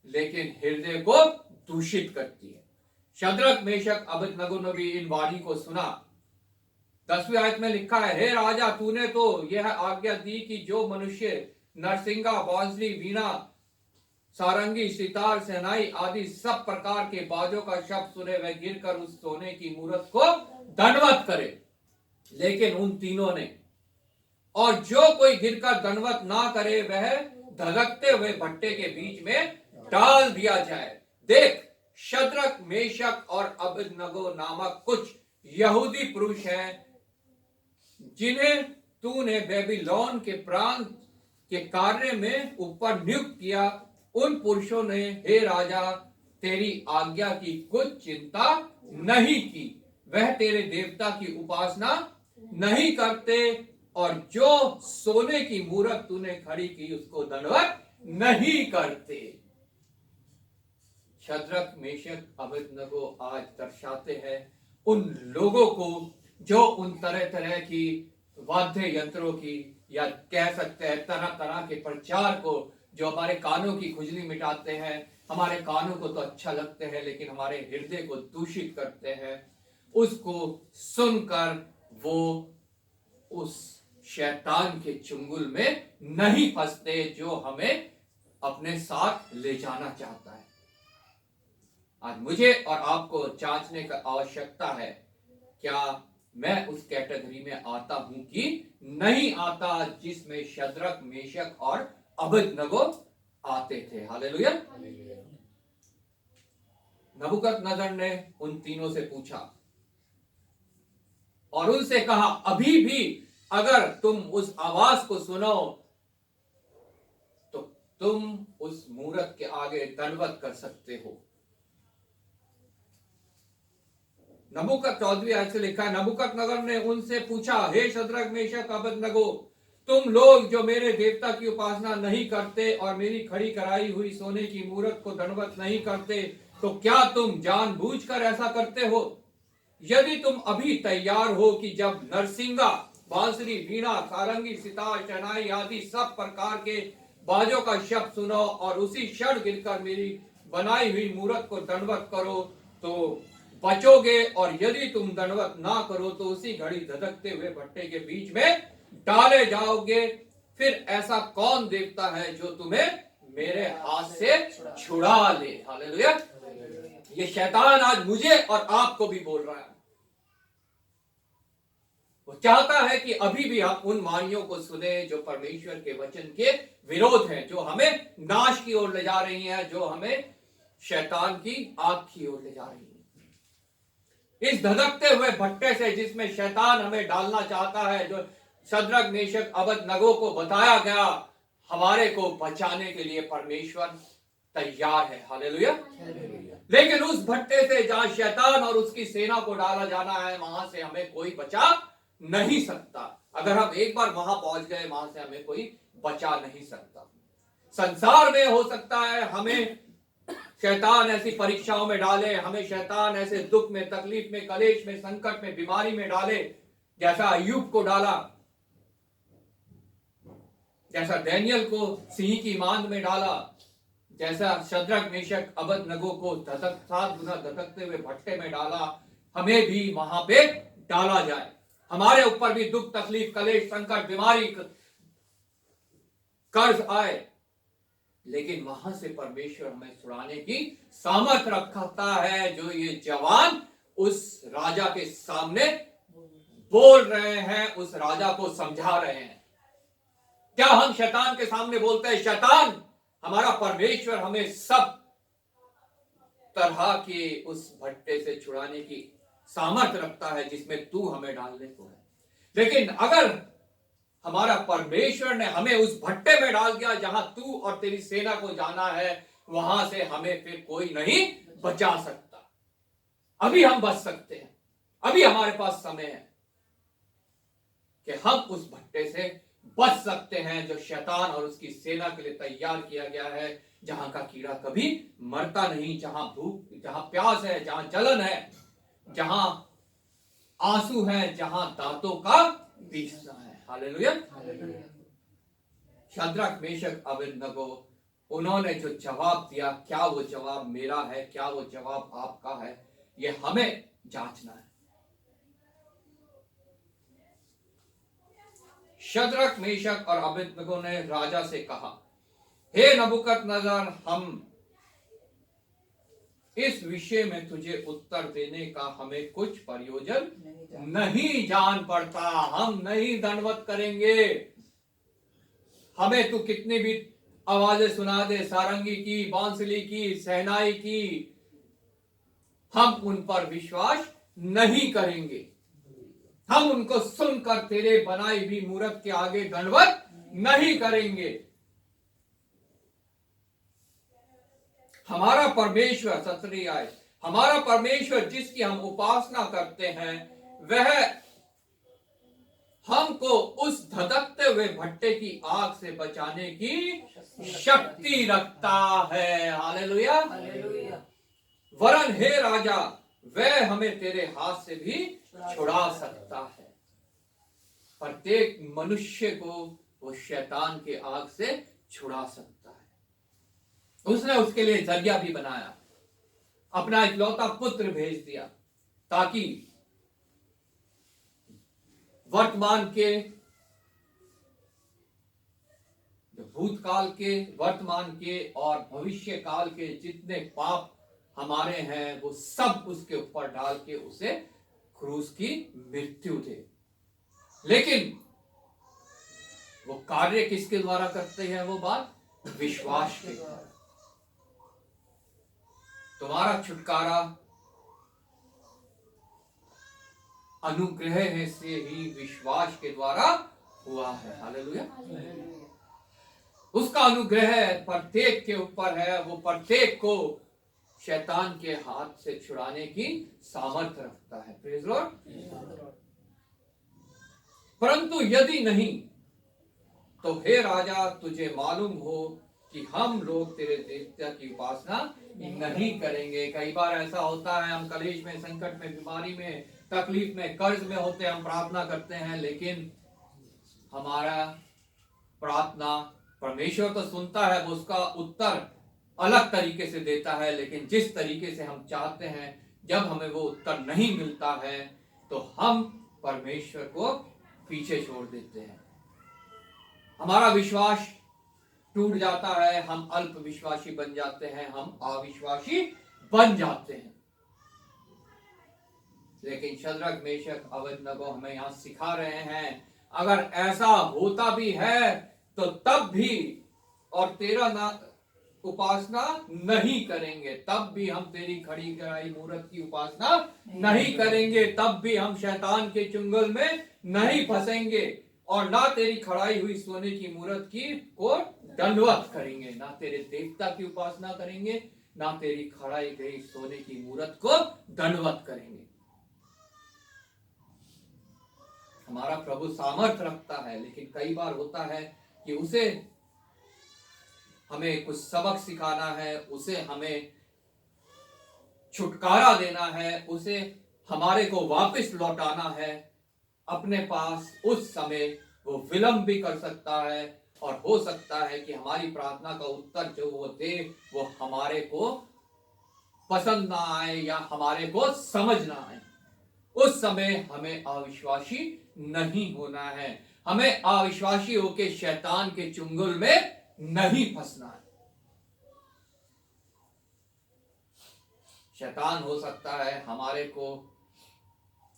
लेकिन हृदय को दूषित करती है। शद्रक मेशक अबेदनगो ने भी इन वाणी को सुना। 10वीं आयत में लिखा है, हे राजा, तूने तो यह आज्ञा दी कि जो मनुष्य नरसिंगा, बांसुरी, वीणा, सारंगी, सितार, शहनाई आदि सब प्रकार के बाजों का शब्द सुने वह गिरकर उस सोने की मूरत को दंडवत करे। लेकिन उन तीनों ने, और जो कोई गिरकर दंडवत ना करे वह धधकते हुए भट्टे के बीच में डाल दिया जाए। देख, शद्रक, मेशक और अबेदनगो नामक कुछ यहूदी पुरुष हैं जिन्हें तूने बेबीलोन के प्रांत के कार्य में ऊपर नियुक्त किया। उन पुरुषों ने, हे राजा, तेरी आज्ञा की कुछ चिंता नहीं की। वह तेरे देवता की उपासना नहीं करते और जो सोने की मूरत तूने खड़ी की उसको दंडवत नहीं करते। शद्रक, मेशक, अबेदनगो आज दर्शाते हैं उन लोगों को जो उन तरह तरह की वाद्य यंत्रों की, या कह सकते हैं तरह तरह के प्रचार को, जो हमारे कानों की खुजली मिटाते हैं, हमारे कानों को तो अच्छा लगते हैं लेकिन हमारे हृदय को दूषित करते हैं, उसको सुनकर वो उस शैतान के चुंगल में नहीं फंसते जो हमें अपने साथ ले जाना चाहता है। आज मुझे और आपको जांचने का आवश्यकता है, क्या मैं उस कैटेगरी में आता हूं कि नहीं आता जिसमें शद्रक, मेशक और अबेदनगो आते थे। हालेलुया। नबूकदनेस्सर ने उन तीनों से पूछा और उनसे कहा, अभी भी अगर तुम उस आवाज को सुनो तो तुम उस मूरत के आगे दंडवत कर सकते हो। नबूकद 14वीं आयत से लिखा है, नबूकदनेस्सर ने उनसे पूछा, हे शद्रक, मेशक, अबेदनगो, तुम लोग जो मेरे देवता की उपासना नहीं करते और मेरी खड़ी कराई हुई सोने की मूरत को दंडवत नहीं करते, तो क्या तुम जानबूझकर ऐसा करते हो? यदि तुम अभी तैयार हो कि जब नरसिंगा, बांसुरी, वीणा, सारंगी, सितार, शहनाई आदि सब प्रकार के बाजों का शब्द सुनो और उसी क्षण गिरकर मेरी बनाई हुई मूरत को दंडवत करो तो बचोगे, और यदि तुम दंडवत ना करो तो उसी घड़ी धधकते हुए भट्टे के बीच में डाले जाओगे। फिर ऐसा कौन देवता है जो तुम्हें मेरे हाथ से छुड़ा ले? हालेलुया। ये शैतान आज मुझे और आपको भी बोल रहा है। वो चाहता है कि अभी भी हम उन वाणियों को सुने जो परमेश्वर के वचन के विरोध है, जो हमें नाश की ओर ले जा रही है, जो हमें शैतान की आग की ओर ले जा रही है। इस धधकते हुए भट्टे से जिसमें शैतान हमें डालना चाहता है, जो शद्रक, मेशक, अबेदनगो को बताया गया, हमारे को बचाने के लिए परमेश्वर तैयार है। हालेलुया। लेकिन उस भट्टे से जहां शैतान और उसकी सेना को डाला जाना है, वहां से हमें कोई बचा नहीं सकता। अगर हम एक बार वहां पहुंच गए, वहां से हमें कोई बचा नहीं सकता। संसार में हो सकता है हमें शैतान ऐसी परीक्षाओं में डाले, हमें शैतान ऐसे दुख में, तकलीफ में, कलेश में, संकट में, बीमारी में डाले, जैसा अय्यूब को डाला, जैसा डैनियल को सिंह की मांद में डाला, जैसा शद्रक, मेशक, अबेदनगो को 7 गुना धधकते हुए भट्टे में डाला, हमें भी वहां पे डाला जाए। हमारे ऊपर भी दुख, तकलीफ, कलेश, संकट, बीमारी, कर्ज आए, लेकिन वहां से परमेश्वर हमें छुड़ाने की सामर्थ रखता है, जो ये जवान उस राजा के सामने बोल रहे हैं, उस राजा को समझा रहे हैं। क्या हम शैतान के सामने बोलते हैं, शैतान, हमारा परमेश्वर हमें सब तरह के उस भट्टे से छुड़ाने की सामर्थ्य रखता है जिसमें तू हमें डालने को है। लेकिन अगर हमारा परमेश्वर ने हमें उस भट्टे में डाल दिया जहां तू और तेरी सेना को जाना है, वहां से हमें फिर कोई नहीं बचा सकता। अभी हम बच सकते हैं, अभी हमारे पास समय है कि हम उस भट्टे से बच सकते हैं जो शैतान और उसकी सेना के लिए तैयार किया गया है, जहां का कीड़ा कभी मरता नहीं, जहां भूख, जहां प्यास है, जहां जलन है, जहां आंसू है, जहां दांतों का पीसना है। हालेलुया। शद्रक, मेशक, अबेदनगो, उन्होंने जो जवाब दिया, क्या वो जवाब मेरा है, क्या वो जवाब आपका है, ये हमें जांचना है। शद्रक, मेशक और अबेदनगो ने राजा से कहा, हे नबूकदनेस्सर, हम इस विषय में तुझे उत्तर देने का हमें कुछ प्रयोजन नहीं जान पड़ता। हम नहीं दंडवत करेंगे। हमें तू कितनी भी आवाजें सुना दे, सारंगी की, बांसुरी की, शहनाई की, हम उन पर विश्वास नहीं करेंगे। हम उनको सुनकर तेरे बनाई हुई मूरत के आगे दंडवत नहीं करेंगे। हमारा परमेश्वर, सतरी आए, हमारा परमेश्वर जिसकी हम उपासना करते हैं, वह हमको उस धधकते हुए भट्टे की आग से बचाने की शक्ति रखता है। हालेलुया। हालेलुया। वरन हे राजा, वह हमें तेरे हाथ से भी छुड़ा सकता है। प्रत्येक मनुष्य को वो शैतान के आग से छुड़ा सकता है। उसने उसके लिए जरिया भी बनाया, अपना इकलौता पुत्र भेज दिया, ताकि वर्तमान के, भूतकाल के, वर्तमान के और भविष्य काल के जितने पाप हमारे हैं, वो सब उसके ऊपर डाल के उसे क्रूस की मृत्यु दे। लेकिन वो कार्य किसके द्वारा करते हैं? वो बात विश्वास के द्वारा। तुम्हारा छुटकारा अनुग्रह से ही विश्वास के द्वारा हुआ है। हालेलुया। उसका अनुग्रह प्रत्येक के ऊपर है। वो प्रत्येक को शैतान के हाथ से छुड़ाने की सामर्थ्य रखता है। Praise Lord. परंतु यदि नहीं, तो हे राजा, तुझे मालूम हो कि हम लोग तेरे देवता की उपासना नहीं करेंगे। कई बार ऐसा होता है, हम कलेश में, संकट में, बीमारी में, तकलीफ में, कर्ज में होते हैं, हम प्रार्थना करते हैं, लेकिन हमारा प्रार्थना परमेश्वर तो सुनता है, वो उसका उत्तर अलग तरीके से देता है। लेकिन जिस तरीके से हम चाहते हैं, जब हमें वो उत्तर नहीं मिलता है, तो हम परमेश्वर को पीछे छोड़ देते हैं। हमारा विश्वास टूट जाता है, हम अल्प विश्वासी बन जाते हैं, हम अविश्वासी बन जाते हैं। लेकिन शद्रक, मेशक, अबेदनगो हमें यहां सिखा रहे हैं, अगर ऐसा होता भी है तो तब भी, और तेरा उपासना नहीं करेंगे, तब भी हम तेरी खड़ी कराई मूरत की उपासना नहीं करेंगे, तब भी हम शैतान के चुंगल में नहीं फंसेंगे, और ना तेरी खड़ाई हुई सोने की मूरत की को दंडवत करेंगे, ना तेरे देवता की उपासना करेंगे, ना तेरी खड़ाई गई सोने की मूरत को दंडवत करेंगे। हमारा प्रभु सामर्थ रखता है, लेकिन कई बार होता है कि उसे हमें कुछ सबक सिखाना है, उसे हमें छुटकारा देना है, उसे हमारे को वापस लौटाना है अपने पास। उस समय वो विलंब भी कर सकता है, और हो सकता है कि हमारी प्रार्थना का उत्तर जो वो दे, वो हमारे को पसंद ना आए या हमारे को समझ ना आए। उस समय हमें अविश्वासी नहीं होना है, हमें अविश्वासी होके शैतान के चुंगल में नहीं फंसना है। शैतान हो सकता है हमारे को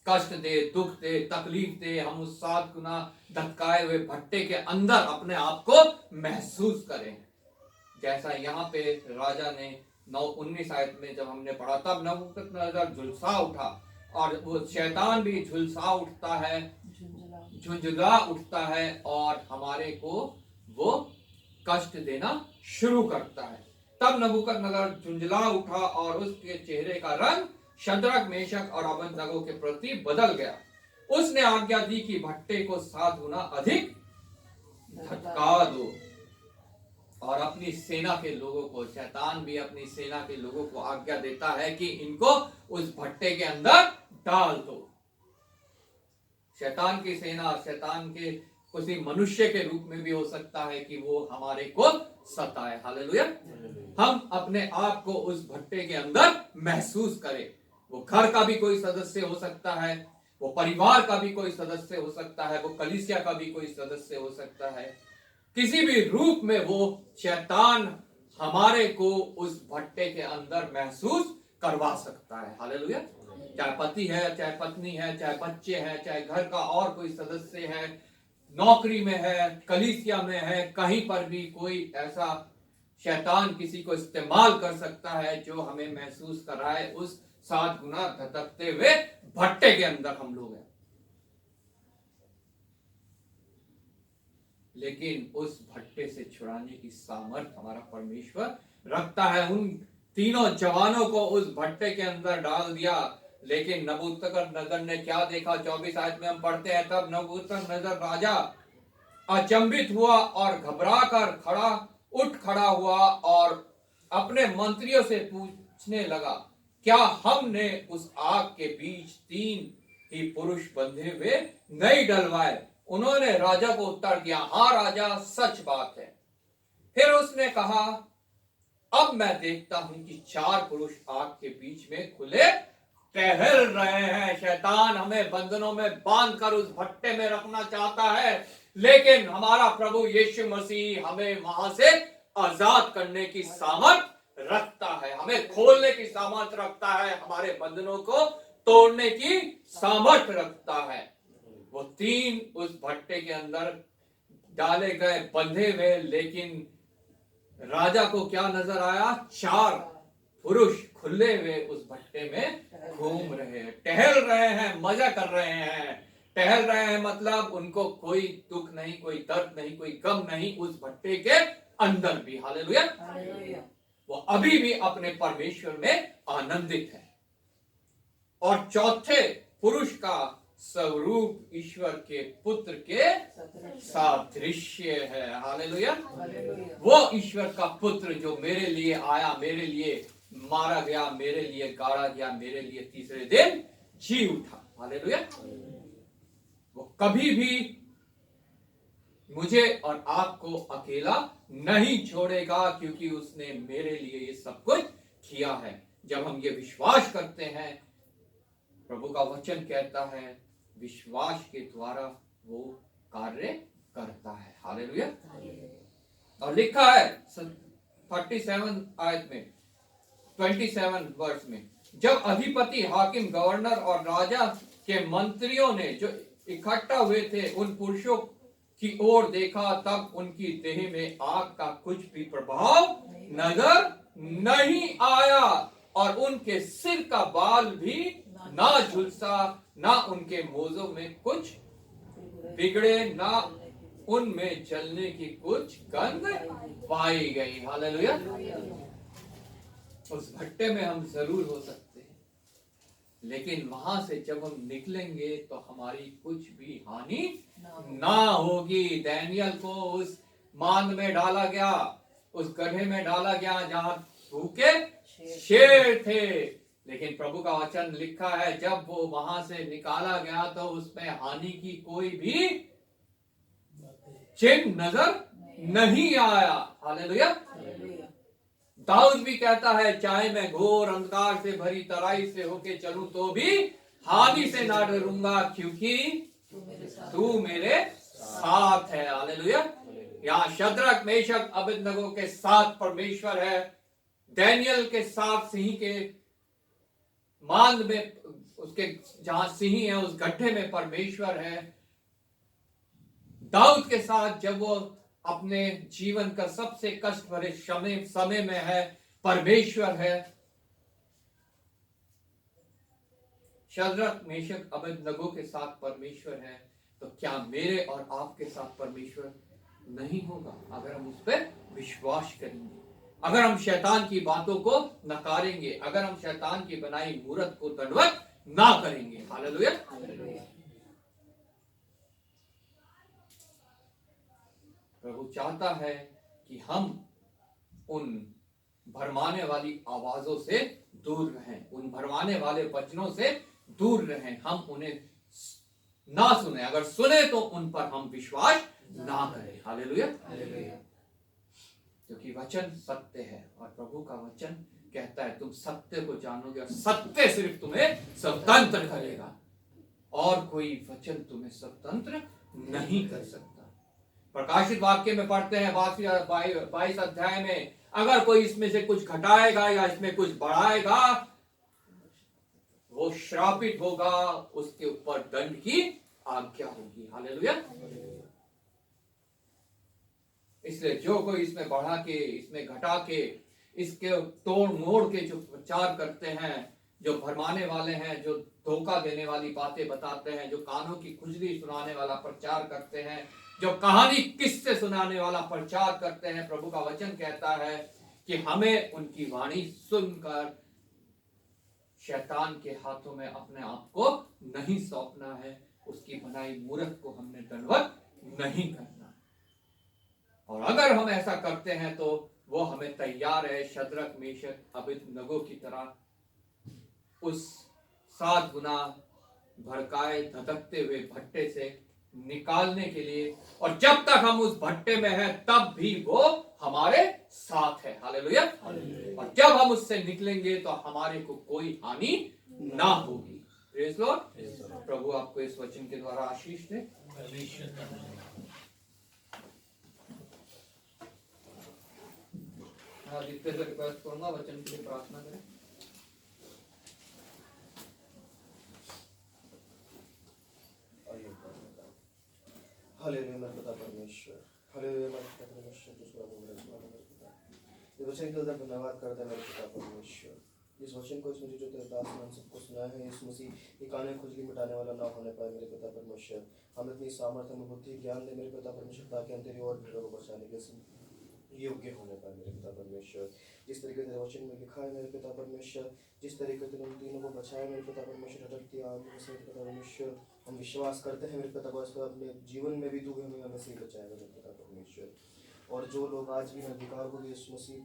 कष्ट दे, दुख दे, तकलीफ दे, हम उस 7 गुना धक्काए हुए भट्टे के अंदर अपने आप को महसूस करें, जैसा यहाँ पे राजा ने 9-19 आयत में जब हमने पढ़ा, तब नबूकदनेस्सर झुलसा उठा, और वो शैतान भी झुलसा उठता है, झुंझला उठता है और हमारे को वो कष्ट देना शुरू करता है। तब नबूकदनेस्सर झुंझला उठा और उसके चेहरे का रंग शद्रक, मेशक और अबेदनगो के प्रति बदल गया। उसने आज्ञा दी कि भट्टे को 7 गुना अधिक धटका दो, और अपनी सेना के लोगों को, शैतान भी अपनी सेना के लोगों को आज्ञा देता है कि इनको उस भट्टे के अंदर डाल दो। शैतान की सेना, शैतान के किसी मनुष्य के रूप में भी हो सकता है कि वो हमारे को सताए। हालेलुया। हम अपने आप को उस भट्टे के अंदर महसूस करें। वो घर का भी कोई सदस्य हो सकता है, वो परिवार का भी कोई सदस्य हो सकता है, वो कलीसिया का भी कोई सदस्य हो सकता है। किसी भी रूप में वो शैतान हमारे को उस भट्टे के अंदर महसूस करवा सकता है। हालेलुया। चाहे पति है, चाहे पत्नी है, चाहे बच्चे हैं, चाहे घर का और कोई सदस्य है, नौकरी में है, कलीसिया में है, कहीं पर भी कोई ऐसा शैतान किसी को इस्तेमाल कर सकता है जो हमें महसूस कराए उस 7 गुना धधकते हुए भट्टे के अंदर हम लोग हैं। लेकिन उस भट्टे से छुड़ाने की सामर्थ हमारा परमेश्वर रखता है। उन तीनों जवानों को उस भट्टे के अंदर डाल दिया, लेकिन नबूकदनेस्सर ने क्या देखा? 24 आयत में हम पढ़ते हैं, तब नबूकदनेस्सर राजा अचंभित हुआ और घबरा कर उठ खड़ा हुआ और अपने मंत्रियों से पूछने लगा, क्या हमने उस आग के बीच 3 ही पुरुष बंधे हुए नहीं डलवाए? उन्होंने राजा को उत्तर दिया, हाँ राजा, सच बात है। फिर उसने कहा, अब मैं देखता हूं कि 4 पुरुष आग के बीच में खुले टहल रहे हैं। शैतान हमें बंधनों में बांधकर उस भट्टे में रखना चाहता है, लेकिन हमारा प्रभु यीशु मसीह हमें वहां से आजाद करने की सामर्थ रखता है, हमें खोलने की सामर्थ रखता है, हमारे बंधनों को तोड़ने की सामर्थ रखता है। वो 3 उस भट्टे के अंदर डाले गए, बंधे हुए, लेकिन राजा को क्या नजर आया? 4 पुरुष खुले हुए उस भट्टे में घूम रहे हैं, टहल रहे हैं, मजा कर रहे हैं। टहल रहे हैं मतलब उनको कोई दुख नहीं, कोई दर्द नहीं, कोई गम नहीं उस भट्टे के अंदर भी। हालेलुया। वो अभी भी अपने परमेश्वर में आनंदित है। और चौथे पुरुष का स्वरूप ईश्वर के पुत्र के सादृश्य है। हालेलुया। वो ईश्वर का पुत्र जो मेरे लिए आया, मेरे लिए मारा गया, मेरे लिए गाड़ा गया, मेरे लिए तीसरे दिन जी उठा। हालेलुया। वो कभी भी मुझे और आपको अकेला नहीं छोड़ेगा, क्योंकि उसने मेरे लिए ये सब कुछ किया है। जब हम ये विश्वास करते हैं, प्रभु का वचन कहता है विश्वास के द्वारा वो कार्य करता है। हालेलुया। और लिखा है 37 आयत में, 27 वर्ष में, जब अधिपति, हाकिम, गवर्नर और राजा के मंत्रियों ने जो इकट्ठा हुए थे उन पुरुषों की ओर देखा, तब उनकी देह में आग का कुछ भी प्रभाव नजर नहीं आया, और उनके सिर का बाल भी ना झुलसा, ना उनके मोजों में कुछ बिगड़े, ना उनमें जलने की कुछ गंध पाई गई। हालेलुया। उस भट्टे में हम जरूर हो सकते हैं, लेकिन वहां से जब हम निकलेंगे तो हमारी कुछ भी हानि ना होगी। दानियल को उस मांद में डाला गया, उस गड्ढे में डाला गया जहां भूखे शेर थे, लेकिन प्रभु का वचन लिखा है जब वो वहां से निकाला गया तो उसमें हानि की कोई भी चिन्ह नजर नहीं आया। हालेलुया। दाऊद भी कहता है, चाहे मैं घोर अंधकार से भरी तराई से होके चलूं तो भी हानि से ना डरूंगा, क्योंकि तू मेरे साथ है। हालेलुया। यहाँ शद्रक, मेशक, अबेदनगो के साथ परमेश्वर है, दानियल के साथ सिंह के मांद में, उसके जहां सिंह है उस गड्ढे में परमेश्वर है। दाऊद के साथ जब वो अपने जीवन का सबसे कष्ट भरे समय में है, परमेश्वर है, शद्रक मेशक अबेदनगो के साथ परमेश्वर है, तो क्या मेरे और आपके साथ परमेश्वर नहीं होगा अगर हम उस पर विश्वास करेंगे, अगर हम शैतान की बातों को नकारेंगे, अगर हम शैतान की बनाई मूरत को दंडवत ना करेंगे। हालेलुया। प्रभु चाहता है कि हम उन भरमाने वाली आवाजों से दूर रहें, उन भरमाने वाले वचनों से दूर रहें, हम उन्हें ना सुने, अगर सुने तो उन पर हम विश्वास ना करें। हालेलुया। क्योंकि वचन सत्य है और प्रभु का वचन कहता है तुम सत्य को जानोगे और सत्य सिर्फ तुम्हें स्वतंत्र करेगा, और कोई वचन तुम्हें स्वतंत्र नहीं कर सकता। प्रकाशित वाक्य में पढ़ते हैं 22 अध्याय में, अगर कोई इसमें से कुछ घटाएगा या इसमें कुछ बढ़ाएगा वो श्रापित होगा, उसके ऊपर दंड की आज्ञा होगी। हालेलुया। इसलिए जो कोई इसमें बढ़ा के, इसमें घटा के, इसके तोड़ मोड़ के जो प्रचार करते हैं, जो भरमाने वाले हैं, जो धोखा देने वाली बातें बताते हैं, जो कानों की खुजली सुनाने वाला प्रचार करते हैं, जो कहानी किस्से सुनाने वाला प्रचार करते हैं, प्रभु का वचन कहता है कि हमें उनकी वाणी सुनकर शैतान के हाथों में अपने आप को नहीं सौंपना है, उसकी बनाई मूरत को हमने दंडवत नहीं करना। और अगर हम ऐसा करते हैं तो वो हमें तैयार है शद्रक मेशक अबेदनगो की तरह उस 7 गुना भड़काए धधकते हुए भट्टे से निकालने के लिए, और जब तक हम उस भट्टे में हैं तब भी वो हमारे साथ है। हालेलुया। और जब हम उससे निकलेंगे तो हमारे को कोई हानि ना होगी। Praise Lord. प्रभु आपको इस वचन के द्वारा आशीष दे। आदित्य से रिक्वेस्ट करूंगा वचन के लिए प्रार्थना करें। हालेलुया मेरे पिता परमेश्वर, हालेलुया मेरे पिता परमेश्वर, जो प्रभु मेरे पिता, ये वचन के लिए धन्यवाद करते हैं मेरे पिता परमेश्वर। इस वचन को इसमें जो तेरे दास ने हम सबको सुनाया है, इस मसीह काने खुजली मिटाने वाला ना होने पाए मेरे पिता परमेश्वर। हम इतनी सामर्थ्य में बुद्धि ज्ञान दे मेरे पिता परमेश्वर, ताकि हम तेरी और भीड़ों को बचाने के योग्य होने पाए मेरे पिता परमेश्वर। जिस तरीके से वचन में लिखा है मेरे पिता परमेश्वर, जिस तरीके से उन तीनों को बचाया मेरे पिता परमेश्वर, अटकती आग में से मेरे पिता परमेश्वर, हम विश्वास करते हैं मेरे पिता परमेश्वर, अपने जीवन में भी तू हमें से ही बचाया मेरे पिता परमेश्वर। और जो लोग आज भी अंधकार को यीशु मसीह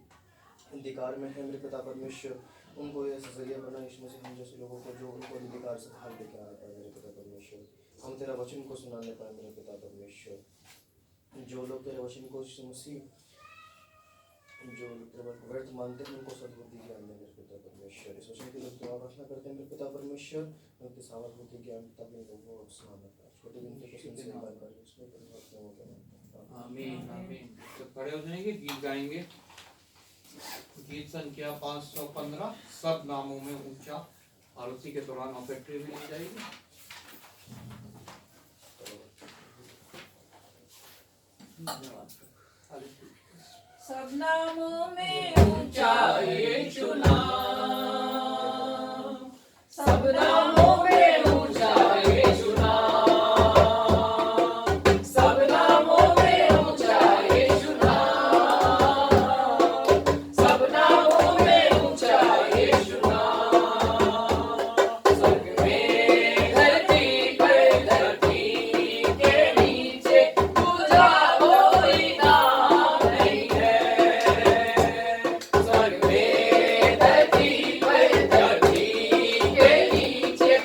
अंधकार में है मेरे पिता परमेश्वर, उनको ऐसा जरिया बना यीशु मसीह हम जैसे लोगों को, जो उनको अंधकार से बाहर लेके आना पाए मेरे पिता परमेश्वर। हम तेरा वचन को सुनाने पाए मेरे पिता परमेश्वर। जो लोग तेरे वचन को यीशु मसीह जो व्यर्थ मानते हैं उनको सद्बुद्धि ज्ञान दे मेरे पिता परमेश्वर। इस वचन के लिए दुआ प्रार्थना करते हैं मेरे पिता परमेश्वर, उनकी सामर्थ बुद्धि ज्ञान ताकि लोगों को सलामत रहे। छोटे दिन के कुछ इंसान कर इसमें परिवर्तन हो गया। आमीन आमीन। तो खड़े हो जाएंगे, गीत गाएंगे। गीत संख्या 515, सब नामों में ऊंचा, और उसी के दौरान ऑफेट्री भी ली जाएगी। धन्यवाद। सब नामों में ऊंचा यीशु नाम, सब नामों में ऊंचा यीशु नाम, सब नामों में ऊंचा यीशु नाम, सब नामों में ऊंचा यीशु नाम। स्वर्ग में धरती पर, धरती के नीचे पूजा कोई नाम नहीं है। स्वर्ग में धरती पर, धरती के नीचे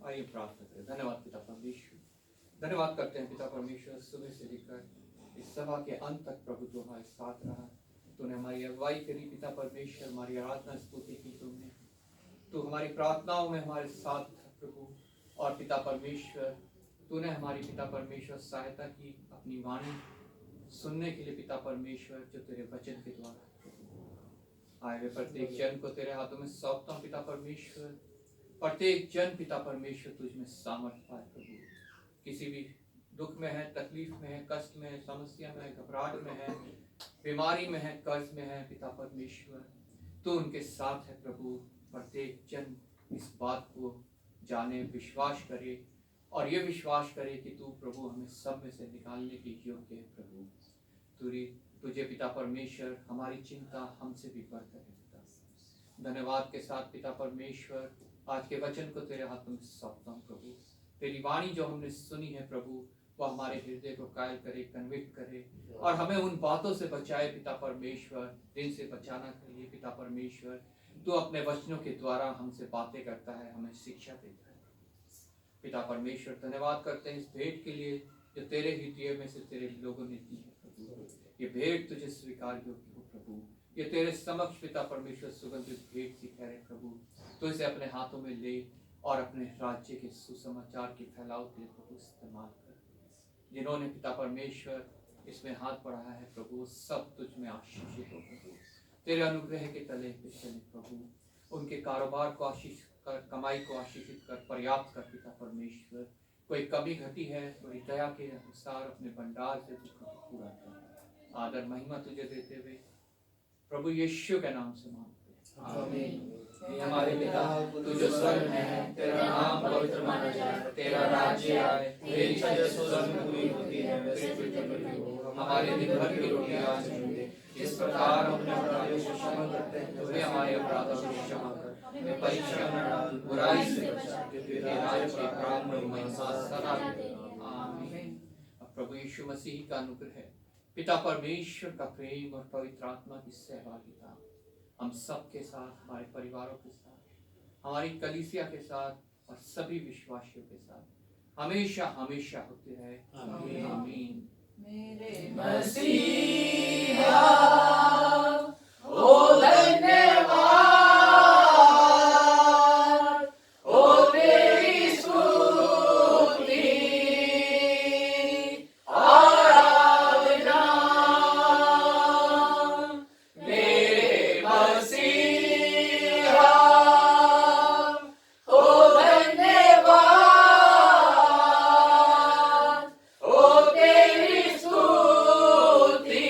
आइए प्रार्थना करें। धन्यवाद पिता परमेश्वर, धन्यवाद करते हैं पिता परमेश्वर, सुबह से लेकर इस सभा के अंत तक प्रभु तू हमारे साथ रहा। तूने हमारी अगुवाई करी पिता परमेश्वर, हमारी आराधना स्तुति की तुमने, तू हमारी प्रार्थनाओं में हमारे साथ था प्रभु। और पिता परमेश्वर तूने हमारी पिता परमेश्वर सहायता की अपनी वाणी सुनने के लिए पिता परमेश्वर, जो तेरे वचन के द्वारा आए हुए प्रत्येक जन को तेरे हाथों में सौंपता हूं पिता परमेश्वर। प्रत्येक जन पिता परमेश्वर तुझ में सामर्थ पाए प्रभु। किसी भी दुख में है, तकलीफ में है, कष्ट में है, समस्या में है, घबराहट में है, बीमारी में है, कर्ज में है पिता परमेश्वर, तू उनके साथ है प्रभु। प्रत्येक जन इस बात को जाने, विश्वास करे और ये विश्वास करे कि तू प्रभु हमें सब में से निकालने के योग्य है प्रभु। तुझे पिता परमेश्वर हमारी चिंता हमसे भी बढ़कर है पिता। धन्यवाद के साथ पिता परमेश्वर आज के वचन को तेरे हाथों में सौंपता हूं प्रभु। तेरी वाणी जो हमने सुनी है प्रभु, वो हमारे हृदय को कायल करे, कन्विक्ट करे और हमें उन बातों से बचाए पिता परमेश्वर जिनसे बचाना चाहिए पिता परमेश्वर। तू अपने वचनों के द्वारा हमसे बातें करता है, हमें शिक्षा देता है पिता परमेश्वर। धन्यवाद करते हैं इस भेंट के लिए जो तेरे हृदय में से तेरे लोगों ने दी है प्रभु। ये भेंट तुझे स्वीकार योग्य हो प्रभु। ये तेरे समक्ष पिता परमेश्वर सुगंधित भेंट सी ठहरे प्रभु। तो इसे अपने हाथों में ले और अपने राज्य के सुसमाचार की फैलाव के लिए प्रभु इस्तेमाल कर। जिन्होंने पिता परमेश्वर इसमें हाथ बढ़ाया है प्रभु, सब तुझ में आशीषित हो प्रभु। तेरे अनुग्रह के तले पे चले प्रभु। उनके कारोबार को आशीष कर, कमाई को आशीषित कर, पर्याप्त कर पिता परमेश्वर। कोई कमी घटी है तो दया के अनुसार अपने भंडार से तू पूरा कर। आदर महिमा तुझे देते हुए प्रभु यीशु के नाम से मांगते हैं, आमीन। हमारे पिता तू जो स्वर्ग में है, तेरा नाम पवित्र माना जाए, तेरा राज्य आए, तेरी इच्छा जैसे स्वर्ग में पूरी होती है वैसे पृथ्वी पर भी हो। हमारे दिन भर की रोटी आज हमें दे, जिस प्रकार हम अपने अपराधियों को क्षमा करते हैं, तो हमें हमारे अपराधों को क्षमा कर। हमें परीक्षा में डाल, बुराई से बचा, क्योंकि राज्य के प्राण महिमा सदा आमीन। अब प्रभु यीशु मसीह का अनुग्रह, पिता परमेश्वर का प्रेम और पवित्र आत्मा की सहभागिता हम सब के साथ, हमारे परिवारों के साथ, हमारी कलीसिया के साथ और सभी विश्वासियों के साथ हमेशा हमेशा होते रहे, आमीन आमीन। मेरे मसीहा ओ धन्यवाद, ओ तेरी स्तुति आराधना। मेरे मसीहा ओ धन्यवाद, ओ तेरी स्तुति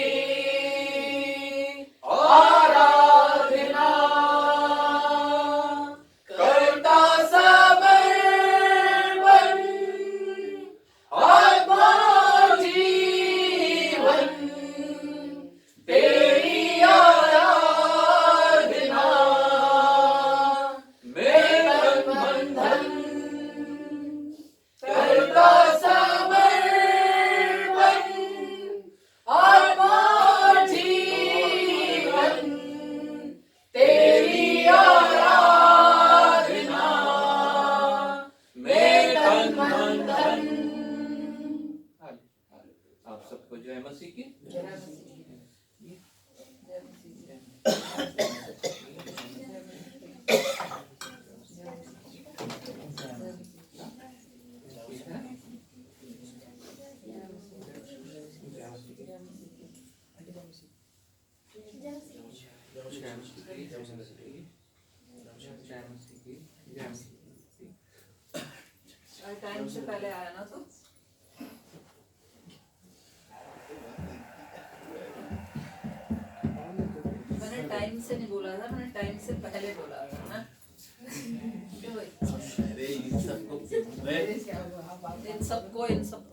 आराधना। करता समर्पण आत्मा जीवन, तेरी आराधना में तन मन धन। करता समर्पण आत्मा जीवन, तेरी आराधना में तन मन धन। आप सबको जय मसीह की। जय मसीह। जय मसीह। टाइम से पहले आया ना तो मैंने टाइम से नहीं बोला था, मैंने टाइम से पहले बोला था ना। अरे इन सबको इन सबको